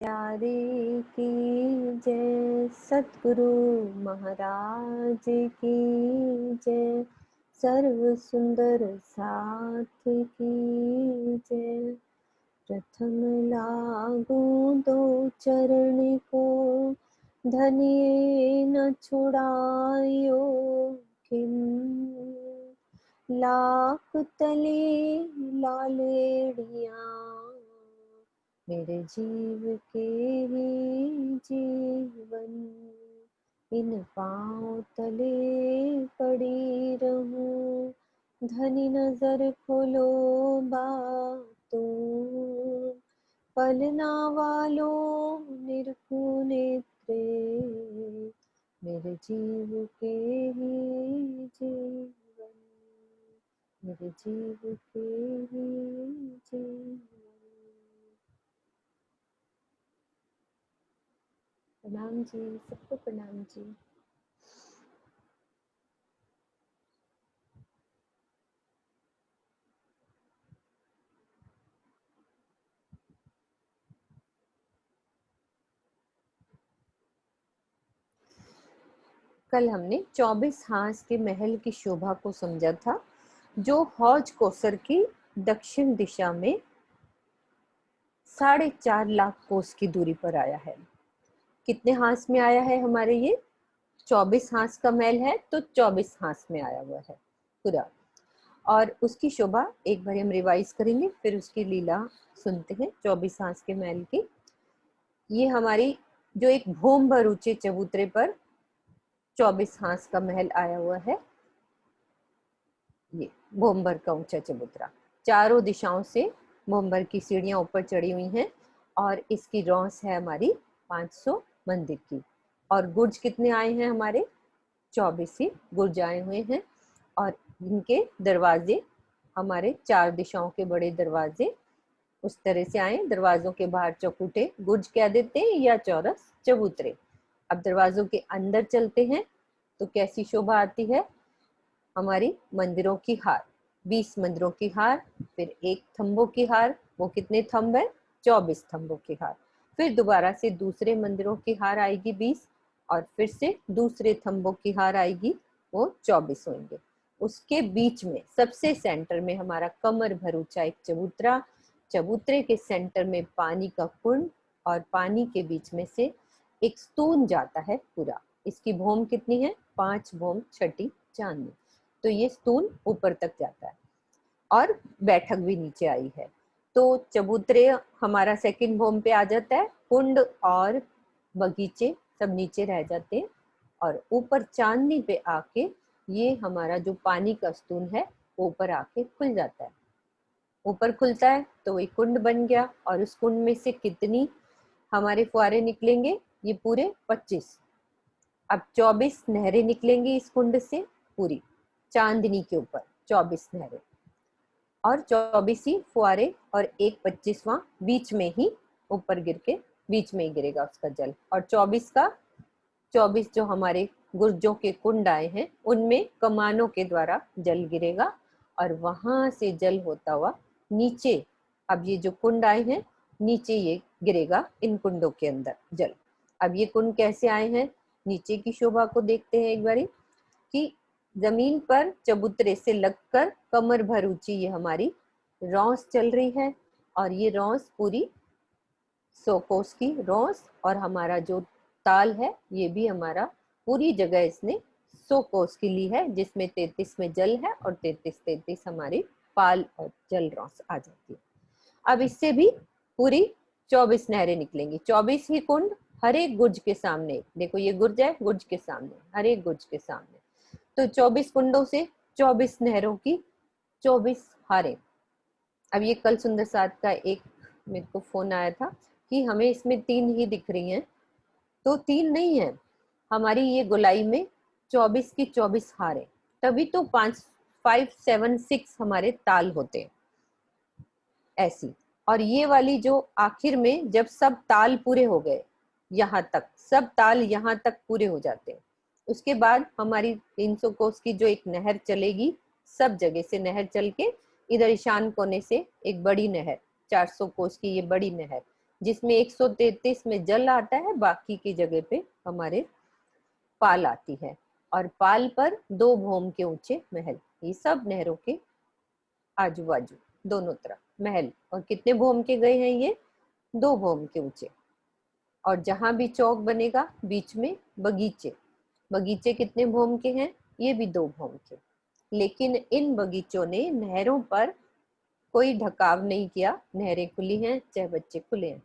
प्यारे की जय, सतगुरु महाराज की जय, सर्व सुंदर साथ की जय। प्रथम लागू दो चरण को, धनिये न छुड़ायो किम। लाख तले लालेड़िया, मेरे जीव के ही जीवन। इन पाँव तले पड़ी रहूं, धनी नजर खोलो बातों। पलना वालों निरखू नेत्रे, मेरे जीव के ही जीवन, मेरे जीव के ही जीवन। प्रणाम जी, सबको प्रणाम जी। कल हमने 24 हांस के महल की शोभा को समझा था, जो हौज कोसर की दक्षिण दिशा में 4.5 लाख कोस की दूरी पर आया है। कितने हांस में आया है हमारे ये? 24 हांस का महल है तो 24 हांस में आया हुआ है पूरा। और उसकी शोभा एक बार हम रिवाइज करेंगे, फिर उसकी लीला सुनते हैं 24 हांस के महल की। ये हमारी जो एक भूम भर ऊंचे चबूतरे पर 24 हांस का महल आया हुआ है। ये भूमभर का ऊंचा चबूतरा, चारों दिशाओं से भूमभर की सीढ़ियां ऊपर चढ़ी हुई हैं, और इसकी रौस है हमारी 500 मंदिर की। और गुर्ज कितने आए हैं हमारे? 24 ही गुर्ज आए हुए हैं। और इनके दरवाजे हमारे 4 दिशाओं के बड़े दरवाजे उस तरह से आए। दरवाजों के बाहर चौखुटे गुर्ज कह देते हैं, या चौरस चबूतरे। अब दरवाजों के अंदर चलते हैं तो कैसी शोभा आती है हमारी मंदिरों की हार। 20 मंदिरों की हार, फिर एक थंबों की हार। वो कितने थंब है? 24 थंबों की हार। फिर दोबारा से दूसरे मंदिरों की हार आएगी 20, और फिर से दूसरे थंबों की हार आएगी, वो 24 होंगे। उसके बीच में सबसे सेंटर में हमारा कमर भर ऊंचा एक चबूतरा, चबूतरे के सेंटर में पानी का कुंड, और पानी के बीच में से एक स्तून जाता है पूरा। इसकी भूम कितनी है? 5 भूम छठी चांदनी। तो ये स्तून ऊपर तक जाता है, और बैठक भी नीचे आई है। तो चबूतरे हमारा सेकंड भूम पे आ जाता है, कुंड और बगीचे सब नीचे रह जाते हैं, और ऊपर चांदनी पे आके ये हमारा जो पानी का स्तून है ऊपर आके खुल जाता है। ऊपर खुलता है तो वही कुंड बन गया, और उस कुंड में से कितनी हमारे फुहारे निकलेंगे? ये पूरे 25। अब 24 नहरें निकलेंगी इस कुंड से, पूरी चांदनी के ऊपर 24 नहरें, और 24 ही फुहारे, और एक 25वां बीच में ही ऊपर गिर के बीच में ही गिरेगा उसका जल। और 24 जो हमारे गुर्जों के कुंड आए हैं उनमें कमानों के द्वारा जल गिरेगा, और वहां से जल होता हुआ नीचे, अब ये जो कुंड आए हैं नीचे ये गिरेगा इन कुंडों के अंदर जल। अब ये कुंड कैसे आए हैं? नीचे की शोभा को देखते हैं एक बारी, कि जमीन पर चबूतरे से लगकर कमर भर ऊंची ये हमारी रौस चल रही है, और ये रौस पूरी 100 कोस की रौस, और हमारा जो ताल है ये भी हमारा पूरी जगह इसने 100 कोस की ली है, जिसमें 33 में जल है, और 33 हमारी पाल और जल रौस आ जाती है। अब इससे भी पूरी 24 नहरें निकलेंगी, 24 ही कुंड हर एक गुर्ज के सामने। देखो ये गुर्ज है, गुर्ज के सामने, हर एक गुर्ज के सामने। तो 24 कुंडों से 24 नहरों की 24 हारें। अब ये कल सुंदर साथ का एक मेरे को फोन आया था कि हमें इसमें 3 ही दिख रही हैं, तो 3 नहीं है हमारी ये गोलाई में 24 की 24 हारें। तभी तो 5, 7, 6 हमारे ताल होते हैं ऐसी। और ये वाली जो आखिर में जब सब ताल पूरे हो गए, यहाँ तक सब ताल यहाँ तक पूरे हो जाते हैं, उसके बाद हमारी 300 कोस की जो एक नहर चलेगी, सब जगह से नहर चल के इधर ईशान कोने से एक बड़ी नहर 400 कोस की ये बड़ी नहर जिसमें 133 में जल आता है, बाकी की जगह पे हमारे पाल आती है। और पाल पर 2 भौम के ऊंचे महल। ये सब नहरों के आजू बाजू दोनों तरफ महल। और कितने भौम के गए हैं ये? 2 भौम के ऊंचे। और जहां भी चौक बनेगा बीच में बगीचे। बगीचे कितने भौम के हैं? ये भी 2 भौम के। लेकिन इन बगीचों ने नहरों पर कोई ढकाव नहीं किया। नहरें खुली हैं, चाहे बच्चे खुले हैं,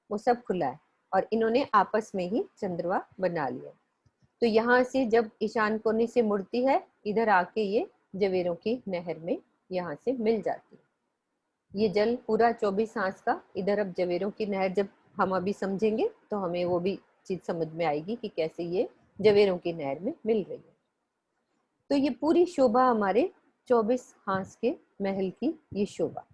वो सब खुला है। और इन्होंने आपस में ही चंद्रवा बना लिया। तो यहाँ से जब ईशान कोने से मुड़ती है, इधर आके ये जवेरों की नहर में यहाँ से मिल जाती है। ये जल पूरा 24 हांस का इधर। अब जवेरों की नहर जब हम अभी समझेंगे तो हमें वो भी चीज समझ में आएगी कि कैसे ये जवेरों की नहर में मिल रही है। तो ये पूरी शोभा हमारे 24 हांस के महल की ये शोभा।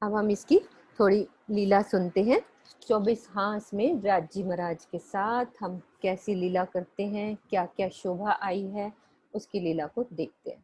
अब हम इसकी थोड़ी लीला सुनते हैं। 24 हांस में राजी महाराज के साथ हम कैसी लीला करते हैं, क्या क्या शोभा आई है, उसकी लीला को देखते हैं।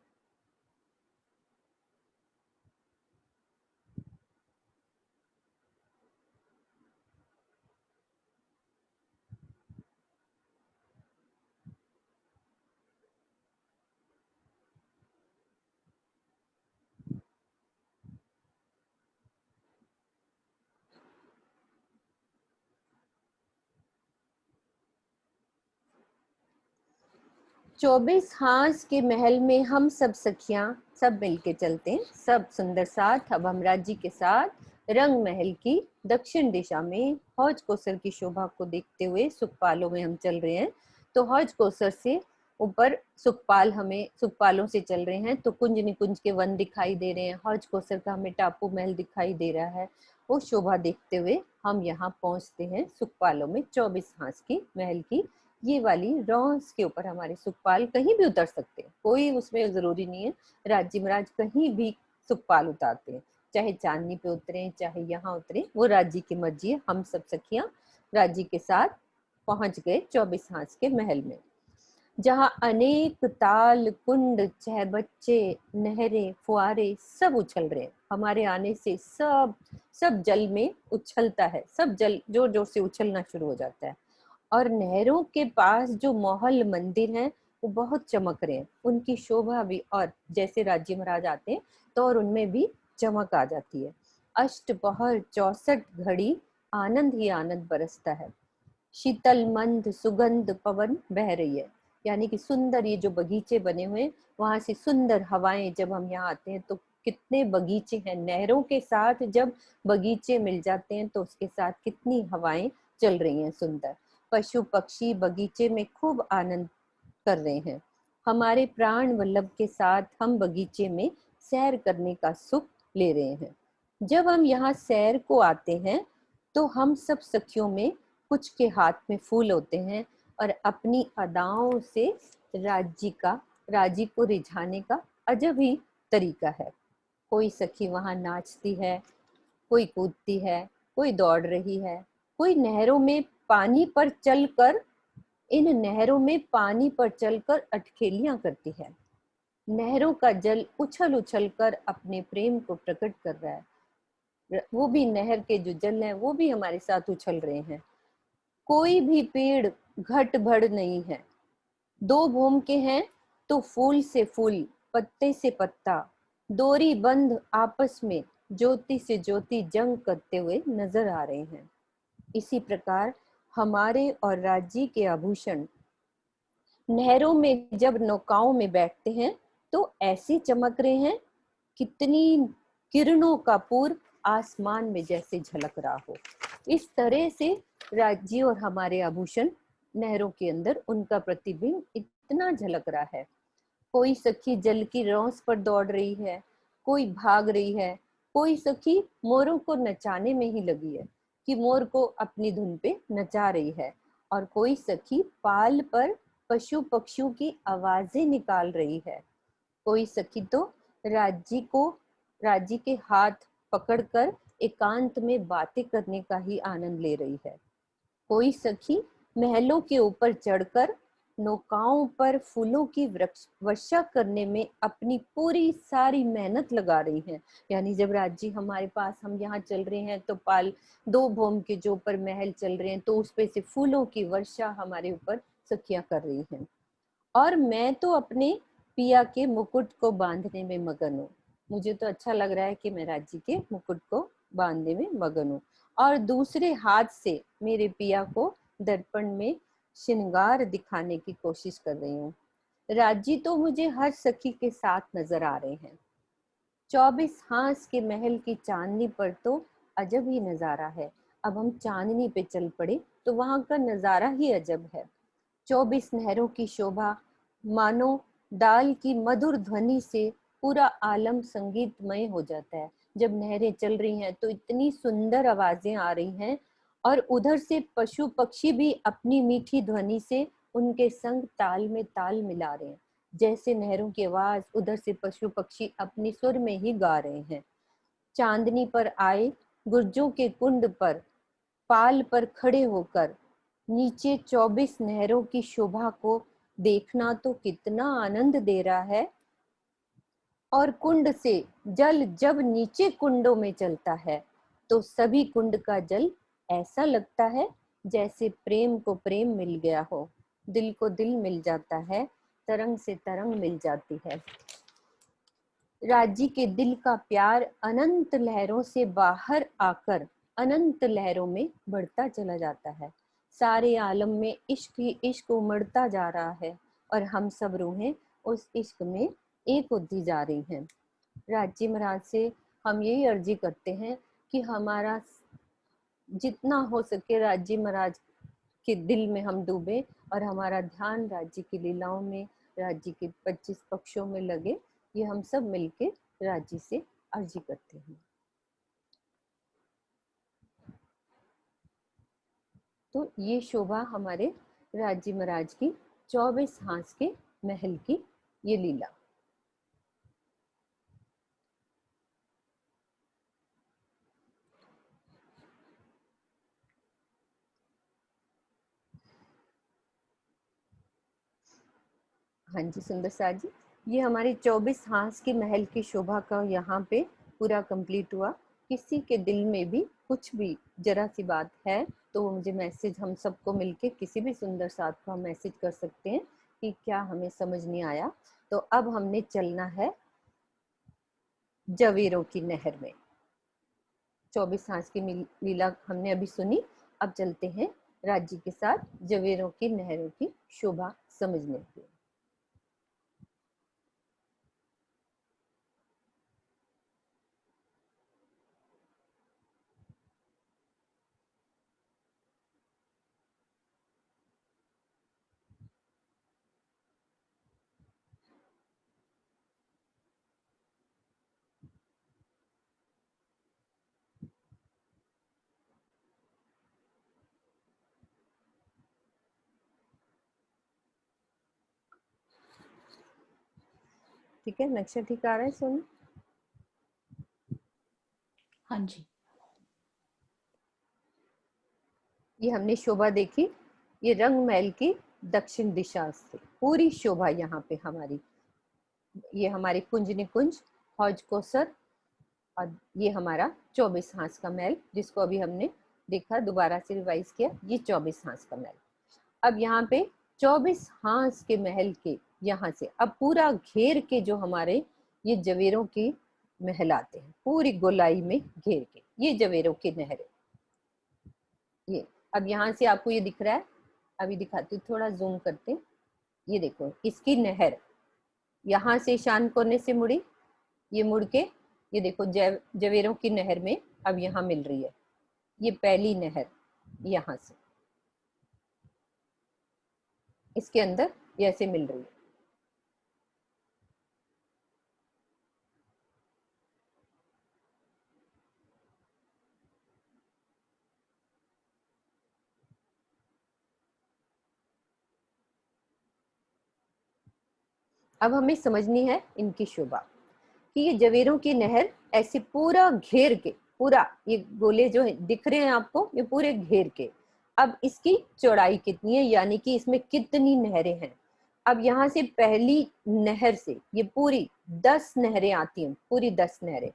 चौबीस हांस के महल में हम सब सखियां सब मिलके चलते हैं, सब सुंदर साथ। अब हम राज्य के साथ रंग महल की दक्षिण दिशा में हौज कोसर की शोभा को देखते हुए सुखपालों में हम चल रहे हैं। तो हौज कोसर से ऊपर सुखपाल, हमें सुखपालों से चल रहे हैं तो कुंज निकुंज के वन दिखाई दे रहे हैं। हौज कोसर का हमें टापू महल दिखाई दे रहा है। वो शोभा देखते हुए हम यहाँ पहुंचते हैं सुखपालों में 24 हांस की महल की ये वाली रॉस के ऊपर। हमारे सुखपाल कहीं भी उतर सकते हैं, कोई उसमें जरूरी नहीं है। राज्य महाराज कहीं भी सुखपाल उतारते हैं, चाहे चांदनी पे उतरे चाहे यहाँ उतरे, वो राज्य की मर्जी है। हम सब सखियां राज्य के साथ पहुंच गए 24 हांस के महल में, जहाँ अनेक ताल कुंड चहबच्चे नहरें फुआरे सब उछल रहे हैं। हमारे आने से सब सब जल में उछलता है, सब जल जोर जोर से उछलना शुरू हो जाता है। और नहरों के पास जो महल मंदिर हैं वो बहुत चमक रहे हैं, उनकी शोभा भी। और जैसे राज्य महाराज आते हैं तो और उनमें भी चमक आ जाती है। अष्टपहर 64 घड़ी आनंद ही आनंद बरसता है। शीतल मंद सुगंध पवन बह रही है। यानी कि सुंदर ये जो बगीचे बने हुए हैं, वहां से सुंदर हवाएं, जब हम यहाँ आते हैं तो कितने बगीचे हैं नहरों के साथ, जब बगीचे मिल जाते हैं तो उसके साथ कितनी हवाएं चल रही हैं सुंदर। पशु पक्षी बगीचे में खूब आनंद कर रहे हैं। हमारे प्राण वल्लभ के साथ हम बगीचे में सैर करने का सुख ले रहे हैं। जब हम यहाँ सैर को आते हैं तो हम सब सखियों में कुछ के हाथ में फूल होते हैं और अपनी अदाओं से राजी को रिझाने का अजब ही तरीका है। कोई सखी वहां नाचती है, कोई कूदती है, कोई दौड़ रही है, कोई नहरों में पानी पर चलकर इन नहरों में पानी पर चलकर अटखेलियां करती है। नहरों का जल उछल उछल कर अपने प्रेम को प्रकट कर रहा है। वो भी नहर के जो जल है वो भी हमारे साथ उछल रहे हैं। कोई भी पेड़ घट बढ़ नहीं है। 2 भूम के हैं तो फूल से फूल, पत्ते से पत्ता, डोरी बंद आपस में ज्योति से ज्योति जंग करते हुए नजर आ रहे हैं। इसी प्रकार हमारे और राज्य के आभूषण नहरों में जब नौकाओं में बैठते हैं तो ऐसे चमक रहे हैं, कितनी किरणों का पूर्व आसमान में जैसे झलक रहा हो। इस तरह से राज्य और हमारे आभूषण नहरों के अंदर उनका प्रतिबिंब इतना झलक रहा है। कोई सखी जल की रौस पर दौड़ रही है, कोई भाग रही है, कोई सखी मोरों को नचाने में ही लगी है कि मोर को अपनी धुन पे नचा रही है। और कोई सखी पाल पर पशु पक्षियों की आवाजें निकाल रही है। कोई सखी तो राज्य राज्य के हाथ पकड़कर एकांत में बातें करने का ही आनंद ले रही है। कोई सखी महलों के ऊपर चढ़कर नौकाओं पर फूलों की वर्षा करने में अपनी पूरी सारी मेहनत लगा रही हैं। यानी जब राज्य हमारे पास, हम यहाँ चल रहे हैं तो पाल 2 भौम के जो ऊपर महल चल रहे हैं, तो उस पे से फूलों की वर्षा हमारे ऊपर सखियां कर रही हैं। और मैं तो अपने पिया के मुकुट को बांधने में मगन हूँ। मुझे तो अच्छा लग रहा है कि मैं राज्य के मुकुट को बांधने में मगन हूँ, और दूसरे हाथ से मेरे पिया को दर्पण में श्रृंगार दिखाने की कोशिश कर रही हूँ। राज्य तो मुझे हर सखी के साथ नजर आ रहे हैं। 24 हांस के महल की चांदनी पर तो अजब ही नजारा है। अब हम चांदनी पे चल पड़े तो वहां का नजारा ही अजब है। 24 नहरों की शोभा, मानो डाल की मधुर ध्वनि से पूरा आलम संगीतमय हो जाता है। जब नहरें चल रही हैं तो इतनी सुंदर आवाजें आ रही हैं, और उधर से पशु पक्षी भी अपनी मीठी ध्वनि से उनके संग ताल में ताल मिला रहे हैं। जैसे नहरों की आवाज, उधर से पशु पक्षी अपनी सुर में ही गा रहे हैं। चांदनी पर आए गुर्जों के कुंड पर पाल पर खड़े होकर नीचे 24 नहरों की शोभा को देखना तो कितना आनंद दे रहा है। और कुंड से जल जब नीचे कुंडों में चलता है तो सभी कुंड का जल ऐसा लगता है जैसे प्रेम को प्रेम मिल गया हो, दिल को दिल मिल जाता है, तरंग से तरंग मिल जाती है। राज्य के दिल का प्यार अनंत लहरों से बाहर आकर अनंत लहरों में बढ़ता चला जाता है। सारे आलम में इश्क ही इश्क उमड़ता जा रहा है, और हम सब रूहें उस इश्क में एक होती जा रही हैं। राज्य महाराज से हम यही अर्जी करते हैं कि हमारा जितना हो सके राज्य महाराज के दिल में हम डूबे, और हमारा ध्यान राज्य की लीलाओं में, राज्य के 25 पक्षों में लगे। ये हम सब मिलके राज्य से अर्जी करते हैं। तो ये शोभा हमारे राज्य महाराज की 24 हांस के महल की ये लीला। हाँ जी सुंदर सार जी, ये हमारी 24 हांस के महल की शोभा का यहाँ पे पूरा कंप्लीट हुआ। किसी के दिल में भी कुछ भी जरा सी बात है तो वो मुझे मैसेज, हम सबको मिलके किसी भी सुंदर साथ को हम मैसेज कर सकते हैं कि क्या हमें समझ नहीं आया। तो अब हमने चलना है जवेरों की नहर में। 24 हांस की लीला हमने अभी सुनी, अब चलते हैं राज्य के साथ जवेरों की नहरों की शोभा समझने के लिए। ठीक है, नक्शा ठीक आ रहा है सोनू? हाँ जी। ये हमने शोभा देखी, ये रंग महल की दक्षिण दिशा से पूरी शोभा यहाँ पे हमारी, ये हमारे कुंज निकुंज, हौज कोसर, और ये हमारा 24 हांस का महल जिसको अभी हमने देखा, दोबारा से रिवाइज किया, ये 24 हांस का महल। अब यहाँ पे 24 हांस के महल के यहाँ से अब पूरा घेर के जो हमारे ये जवेरों की महल आते हैं, पूरी गोलाई में घेर के ये जवेरों की नहर है। ये अब यहाँ से आपको ये दिख रहा है, अभी दिखाती हूँ, थोड़ा जूम करते हैं। ये देखो इसकी नहर यहाँ से ईशान कोने से मुड़ी, ये मुड़ के ये देखो जवेरों की नहर में अब यहाँ मिल रही है। ये पहली नहर यहाँ से इसके अंदर ये ऐसे मिल रही है। अब हमें समझनी है इनकी शोभा कि ये जवेरों की नहर ऐसे पूरा घेर के, पूरा ये गोले जो दिख रहे हैं आपको, ये पूरे घेर के अब इसकी चौड़ाई कितनी है, यानी कि इसमें कितनी नहरें हैं। अब यहाँ से पहली नहर से ये पूरी 10 नहरें आती हैं, पूरी 10 नहरें।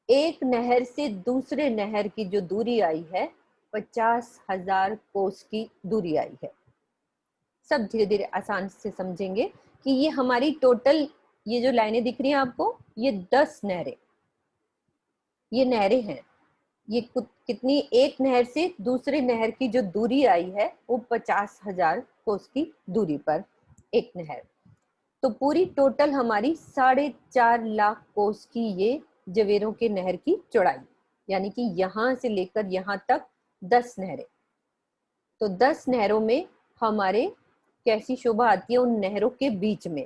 एक नहर से दूसरे नहर की जो दूरी आई है 50,000 कोस की दूरी आई है। सब धीरे धीरे आसान से समझेंगे कि ये हमारी टोटल, ये जो लाइनें दिख रही हैं आपको, ये 10 नहरें, ये नहरें हैं। ये कितनी, एक नहर से दूसरे नहर की जो दूरी आई है वो 50,000 कोस की दूरी पर एक नहर। तो पूरी टोटल हमारी 4.5 लाख कोस की ये जवेरों के नहर की चौड़ाई, यानी कि यहां से लेकर यहां तक 10 नहरें। तो 10 नहरों में हमारे कैसी शोभा आती है, उन नहरों के बीच में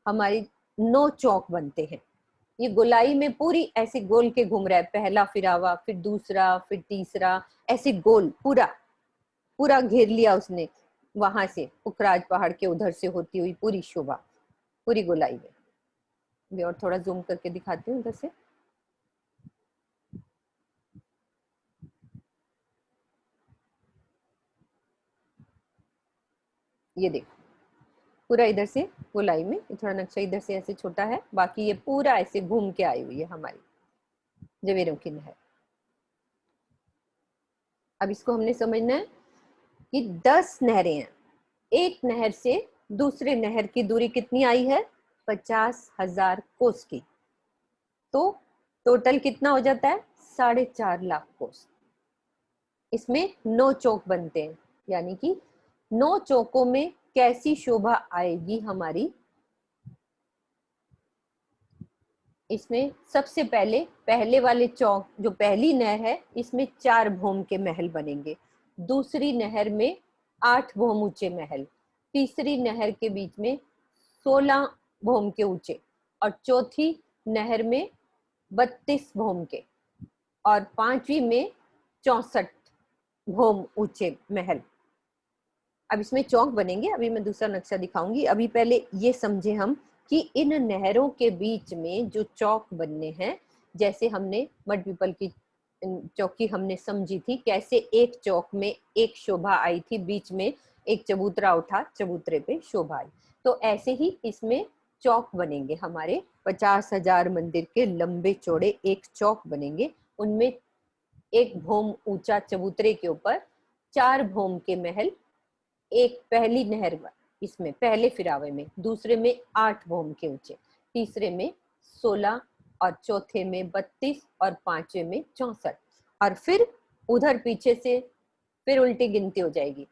हमारे 9 चौक बनते हैं। ये गोलाई में पूरी ऐसे गोल के घूम रहा है, पहला फिरावा, फिर दूसरा, फिर तीसरा, ऐसे गोल पूरा पूरा घेर लिया उसने, वहां से पुखराज पहाड़ के उधर से होती हुई पूरी शोभा, पूरी गोलाई में। मैं और थोड़ा जूम करके दिखाती हूँ उधर से। ये देखो पूरा इधर से गोलाई में, थोड़ा नक्शा इधर से ऐसे छोटा है, बाकी ये पूरा ऐसे घूम के आई हुई है हमारी जवेरों की नहर। अब इसको हमने समझना है कि 10 नहरें हैं, एक नहर से दूसरे नहर की दूरी कितनी आई है, 50,000 कोस की। तो टोटल कितना हो जाता है, 4.5 लाख कोस। इसमें 9 चौक बनते हैं, यानी कि 9 चौकों में कैसी शोभा आएगी हमारी। इसमें सबसे पहले पहले वाले चौक, जो पहली नहर है, इसमें 4 भौम के महल बनेंगे। दूसरी नहर में 8 भौम ऊंचे महल, तीसरी नहर के बीच में 16 भौम के ऊंचे, और चौथी नहर में 32 भौम के, और पांचवी में 64 भौम ऊंचे महल। अब इसमें चौक बनेंगे, अभी मैं दूसरा नक्शा दिखाऊंगी। अभी पहले ये समझे हम कि इन नहरों के बीच में जो चौक बनने हैं, जैसे हमने मड पीपल की चौकी हमने समझी थी, कैसे एक चौक में एक शोभा आई थी, बीच में एक चबूतरा उठा, चबूतरे पे शोभा आई। तो ऐसे ही इसमें चौक बनेंगे हमारे, 50,000 मंदिर के लंबे चौड़े एक चौक बनेंगे। उनमें एक भौम ऊंचा चबूतरे के ऊपर, 4 भौम के महल, एक पहली नहर इसमें पहले फिरावे में, दूसरे में 8 भौम के ऊंचे, तीसरे में 16, और चौथे में 32, और पांचवे में 64। और फिर उधर पीछे से फिर उल्टी गिनती हो जाएगी,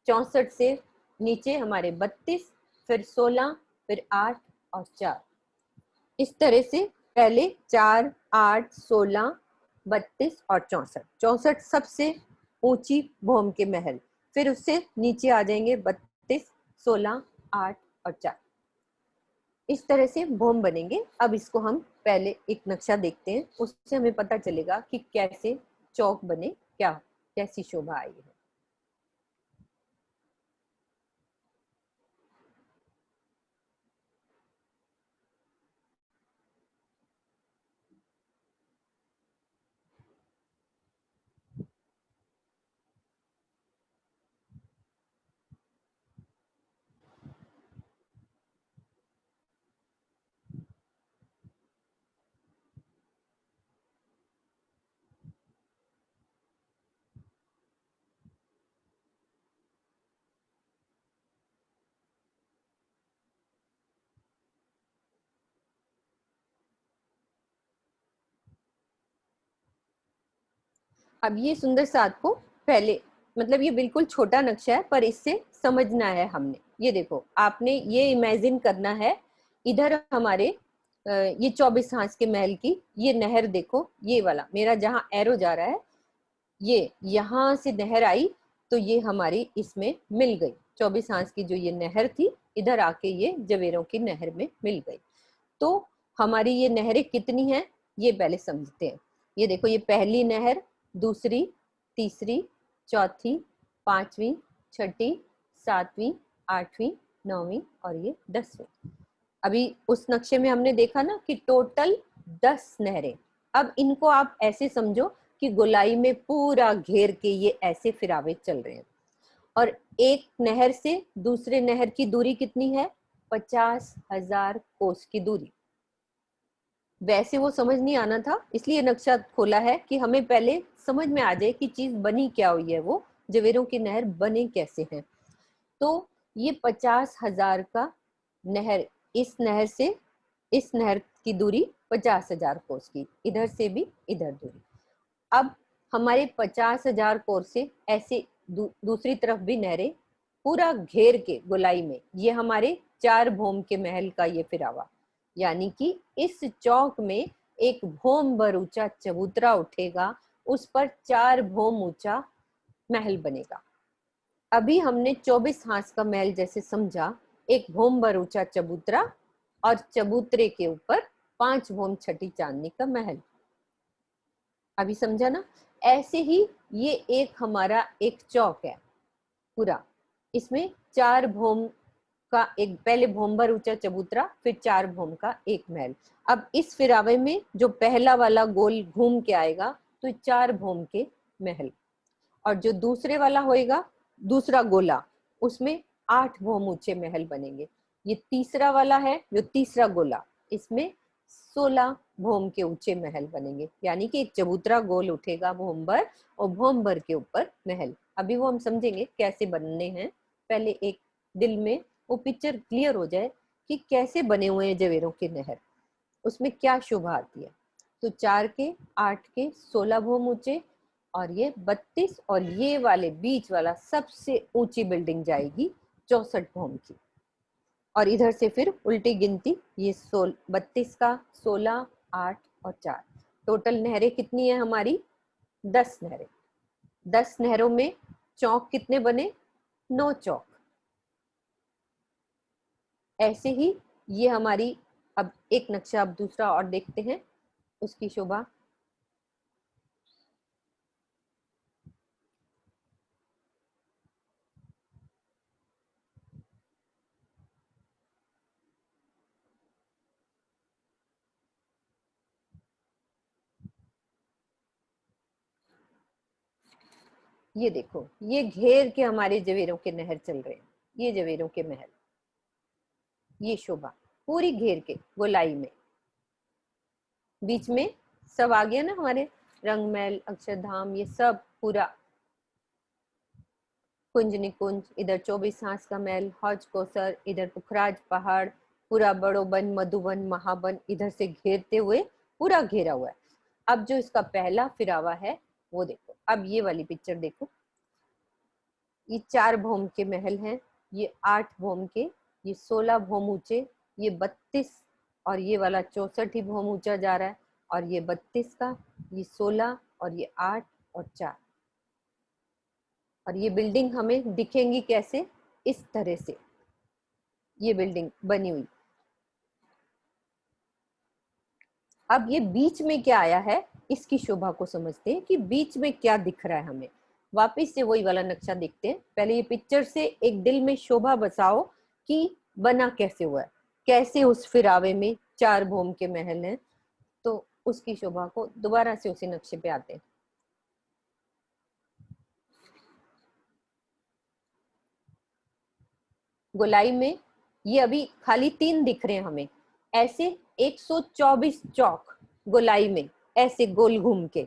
64 से नीचे हमारे 32, फिर 16, फिर 8 और 4। इस तरह से पहले 4, 8, 16, 32 और 64। 64 सबसे ऊंची भौम के महल, फिर उससे नीचे आ जाएंगे 32, 16, 8 और 4। इस तरह से भौम बनेंगे। अब इसको हम पहले एक नक्शा देखते हैं, उससे हमें पता चलेगा कि कैसे चौक बने, क्या कैसी शोभा आई है। अब ये सुंदर सा आपको पहले, मतलब ये बिल्कुल छोटा नक्शा है, पर इससे समझना है हमने। ये देखो, आपने ये इमेजिन करना है, इधर हमारे ये 24 हांस के महल की ये नहर देखो, ये वाला मेरा जहाँ एरो जा रहा है, ये यहाँ से नहर आई, तो ये हमारी इसमें मिल गई। 24 हांस की जो ये नहर थी, इधर आके ये जवेरों की नहर में मिल गई। तो हमारी ये नहरें कितनी हैं, ये पहले समझते हैं। ये देखो, ये पहली नहर, दूसरी, तीसरी, चौथी, पांचवी, छठी, सातवीं, आठवीं, नौवीं और ये 10वीं। अभी उस नक्शे में हमने देखा ना कि टोटल 10 नहरें। अब इनको आप ऐसे समझो की गोलाई में पूरा घेर के ये ऐसे फिरावे चल रहे हैं। और एक नहर से दूसरे नहर की दूरी कितनी है? 50,000 कोस की दूरी। वैसे वो समझ नहीं आना था, इसलिए नक्शा खोला है कि हमें पहले समझ में आ जाए कि चीज बनी क्या हुई है, वो जवेरों की नहर बने कैसे हैं। तो ये 50,000 का नहर, इस नहर से इस नहर की दूरी 50,000 कोस की, इधर से भी इधर दूरी। अब हमारे 50,000 कोस से ऐसे दूसरी तरफ भी नहरें पूरा घेर के गोलाई में, ये हमारे 4 भौम के महल का ये फिरावा, यानी कि इस चौक में एक भौम भर ऊंचा चबूतरा उठेगा, उस पर 4 भौम ऊंचा महल बनेगा। अभी हमने 24 हांस का महल जैसे समझा, एक भौम भर ऊंचा चबूतरा और चबूतरे के ऊपर 5 भौम छठी चांदनी का महल। अभी समझा ना? ऐसे ही ये एक हमारा एक चौक है पूरा, इसमें 4 भौम का एक, पहले भौम भर ऊंचा चबूतरा, फिर 4 भौम का एक महल। अब इस फिरावे में जो पहला वाला गोल घूम के आएगा तो 4 भौम के महल, और जो दूसरे वाला होएगा दूसरा गोला, उसमें 8 भौम ऊंचे महल बनेंगे। ये तीसरा वाला है जो तीसरा गोला, इसमें 16 भौम के ऊंचे महल बनेंगे, यानी कि एक चबूतरा गोल उठेगा भौम भर, और भौम भर के ऊपर महल। अभी वो हम समझेंगे कैसे बनने हैं, पहले एक दिल में वो पिक्चर क्लियर हो जाए कि कैसे बने हुए हैं जवेरों के नहर, उसमें क्या शोभा आती है। तो 4 के 8 के 16 भौम ऊंचे, और ये 32, और ये वाले बीच वाला सबसे ऊंची बिल्डिंग जाएगी 64 भौम की। और इधर से फिर उल्टी गिनती, ये 32 का 16, 8 और 4, टोटल नहरें कितनी है हमारी? 10 नहरें। 10 नहरों में चौक कितने बने? 9 चौक। ऐसे ही ये हमारी, अब एक नक्शा अब दूसरा और देखते हैं, उसकी शोभा। ये देखो, ये घेर के हमारे जवेरों के नहर चल रहे हैं, ये जवेरों के महल, ये शोभा पूरी घेर के गोलाई में। बीच में सब आ गया ना हमारे, रंगमहल, अक्षरधाम, ये सब पूरा, कुंज निकुंज, इधर 24 हांस का महल, हौज कोसर, इधर पुखराज पहाड़, पूरा बड़ो बन, मधुबन, महाबन, इधर से घेरते हुए पूरा घेरा हुआ है। अब जो इसका पहला फिरावा है वो देखो, अब ये वाली पिक्चर देखो, ये 4 भौम के महल हैं, ये 8 भौम के, ये 16 भौम ऊंचे, ये 32, और ये वाला 64 ही भौम ऊंचा जा रहा है, और ये 32 का, ये 16, और ये 8 और 4। और ये बिल्डिंग हमें दिखेंगी कैसे? इस तरह से ये बिल्डिंग बनी हुई। अब ये बीच में क्या आया है, इसकी शोभा को समझते हैं कि बीच में क्या दिख रहा है हमें। वापिस से वही वाला नक्शा देखते हैं, पहले ये पिक्चर से एक दिल में शोभा बसाओ कि बना कैसे हुआ है, कैसे उस फिरावे में 4 भौम के महल हैं, तो उसकी शोभा को दोबारा से उसी नक्शे पे आते हैं। गोलाई में ये अभी खाली 3 दिख रहे हैं हमें, ऐसे 124 चौक गोलाई में, ऐसे गोल घूम के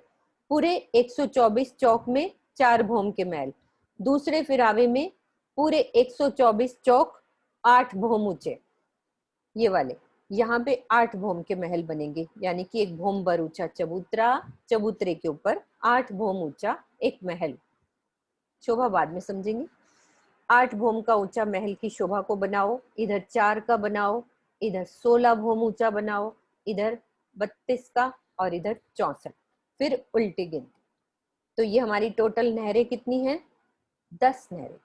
पूरे 124 चौक में 4 भौम के महल। दूसरे फिरावे में पूरे 124 चौक 8 भौम ऊंचे, ये वाले यहाँ पे 8 भौम के महल बनेंगे, यानी कि एक भौम भर ऊंचा चबूतरा, चबूतरे के ऊपर 8 भौम ऊंचा एक महल। शोभा बाद में समझेंगे। 8 भौम का ऊंचा महल की शोभा को बनाओ, इधर 4 का बनाओ, इधर 16 भौम ऊंचा बनाओ, इधर 32 का, और इधर 64, फिर उल्टी गिनती। तो ये हमारी टोटल नहरें कितनी हैं? 10 नहरें।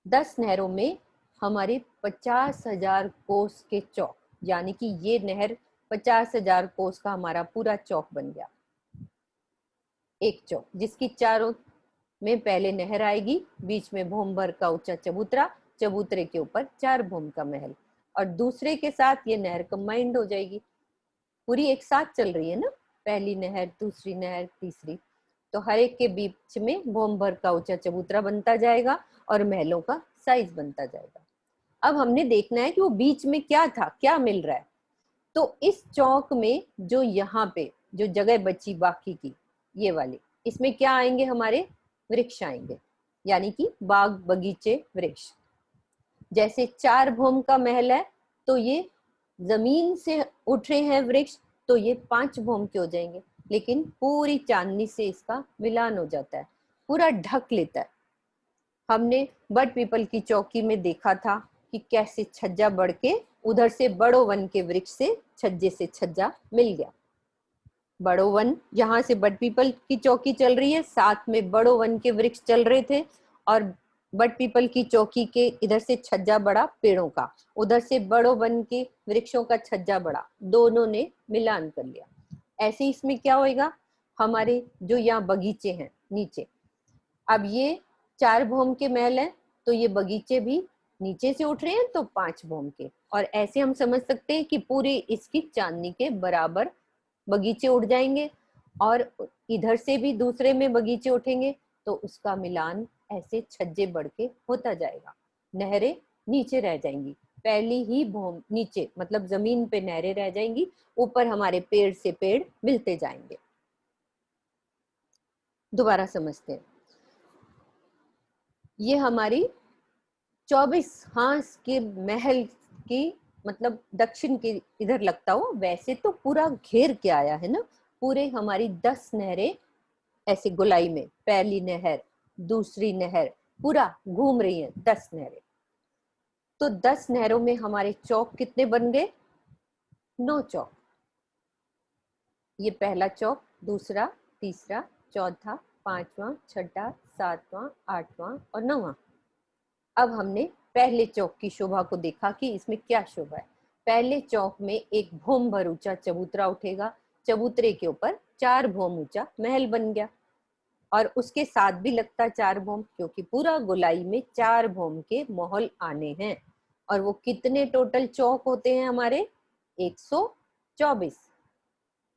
10 नहरों में हमारे 50,000 कोस के चौक, यानी कि ये नहर 50,000 कोस का हमारा पूरा चौक बन गया। एक चौक जिसकी चारों में पहले नहर आएगी, बीच में भौम भर का ऊंचा चबूतरा, चबूतरे के ऊपर 4 भौम का महल, और दूसरे के साथ ये नहर कंबाइंड हो जाएगी, पूरी एक साथ चल रही है ना, पहली नहर, दूसरी नहर, तीसरी। तो हर एक के बीच में भोम भर का ऊंचा चबूतरा बनता जाएगा और महलों का साइज बनता जाएगा। अब हमने देखना है कि वो बीच में क्या था, क्या मिल रहा है। तो इस चौक में जो यहाँ पे जो जगह बची बाकी की ये वाली, इसमें क्या आएंगे, हमारे वृक्ष आएंगे, यानी कि बाग बगीचे वृक्ष। जैसे 4 भोम का महल है तो ये जमीन से उठ रहे हैं वृक्ष, तो ये 5 भोम के हो जाएंगे, लेकिन पूरी चांदनी से इसका मिलान हो जाता है, पूरा ढक लेता है। हमने बट पीपल की चौकी में देखा था कि कैसे छज्जा बढ़ के उधर से बड़ो वन के वृक्ष से छज्जे से छज्जा मिल गया। बड़ो वन, यहाँ से बट पीपल की चौकी चल रही है, साथ में बड़ो वन के वृक्ष चल रहे थे, और बट पीपल की चौकी के इधर से छज्जा बड़ा पेड़ों का, उधर से बड़ो वन के वृक्षों का छज्जा बड़ा, दोनों ने मिलान कर लिया। ऐसे इसमें क्या होएगा, हमारे जो यहाँ बगीचे हैं नीचे, अब ये 4 भोम के महल है तो ये बगीचे भी नीचे से उठ रहे हैं तो 5 भोम के, और ऐसे हम समझ सकते हैं कि पूरी इसकी चांदनी के बराबर बगीचे उठ जाएंगे, और इधर से भी दूसरे में बगीचे उठेंगे तो उसका मिलान ऐसे छज्जे बढ़ के होता जाएगा। नहरें नीचे रह जाएंगी, पहली ही भूमि नीचे मतलब जमीन पे नहरें रह जाएंगी, ऊपर हमारे पेड़ से पेड़ मिलते जाएंगे। दोबारा समझते हैं, ये हमारी 24 हांस के महल की मतलब दक्षिण के इधर लगता हो, वैसे तो पूरा घेर के आया है ना, पूरे हमारी 10 नहरें ऐसे गोलाई में, पहली नहर दूसरी नहर पूरा घूम रही है, 10 नहरें। तो 10 नहरों में हमारे चौक कितने बन गए, 9 चौक। ये पहला चौक, दूसरा, तीसरा, चौथा, पांचवा, छठा, सातवां, आठवां और 9वां। अब हमने पहले चौक की शोभा को देखा कि इसमें क्या शोभा है। पहले चौक में एक भोम भर ऊंचा चबूतरा उठेगा, चबूतरे के ऊपर 4 भोम ऊंचा महल बन गया, और उसके साथ भी लगता 4 भोम, क्योंकि पूरा गोलाई में 4 भोम के महल आने हैं। और वो कितने टोटल चौक होते हैं हमारे, 124।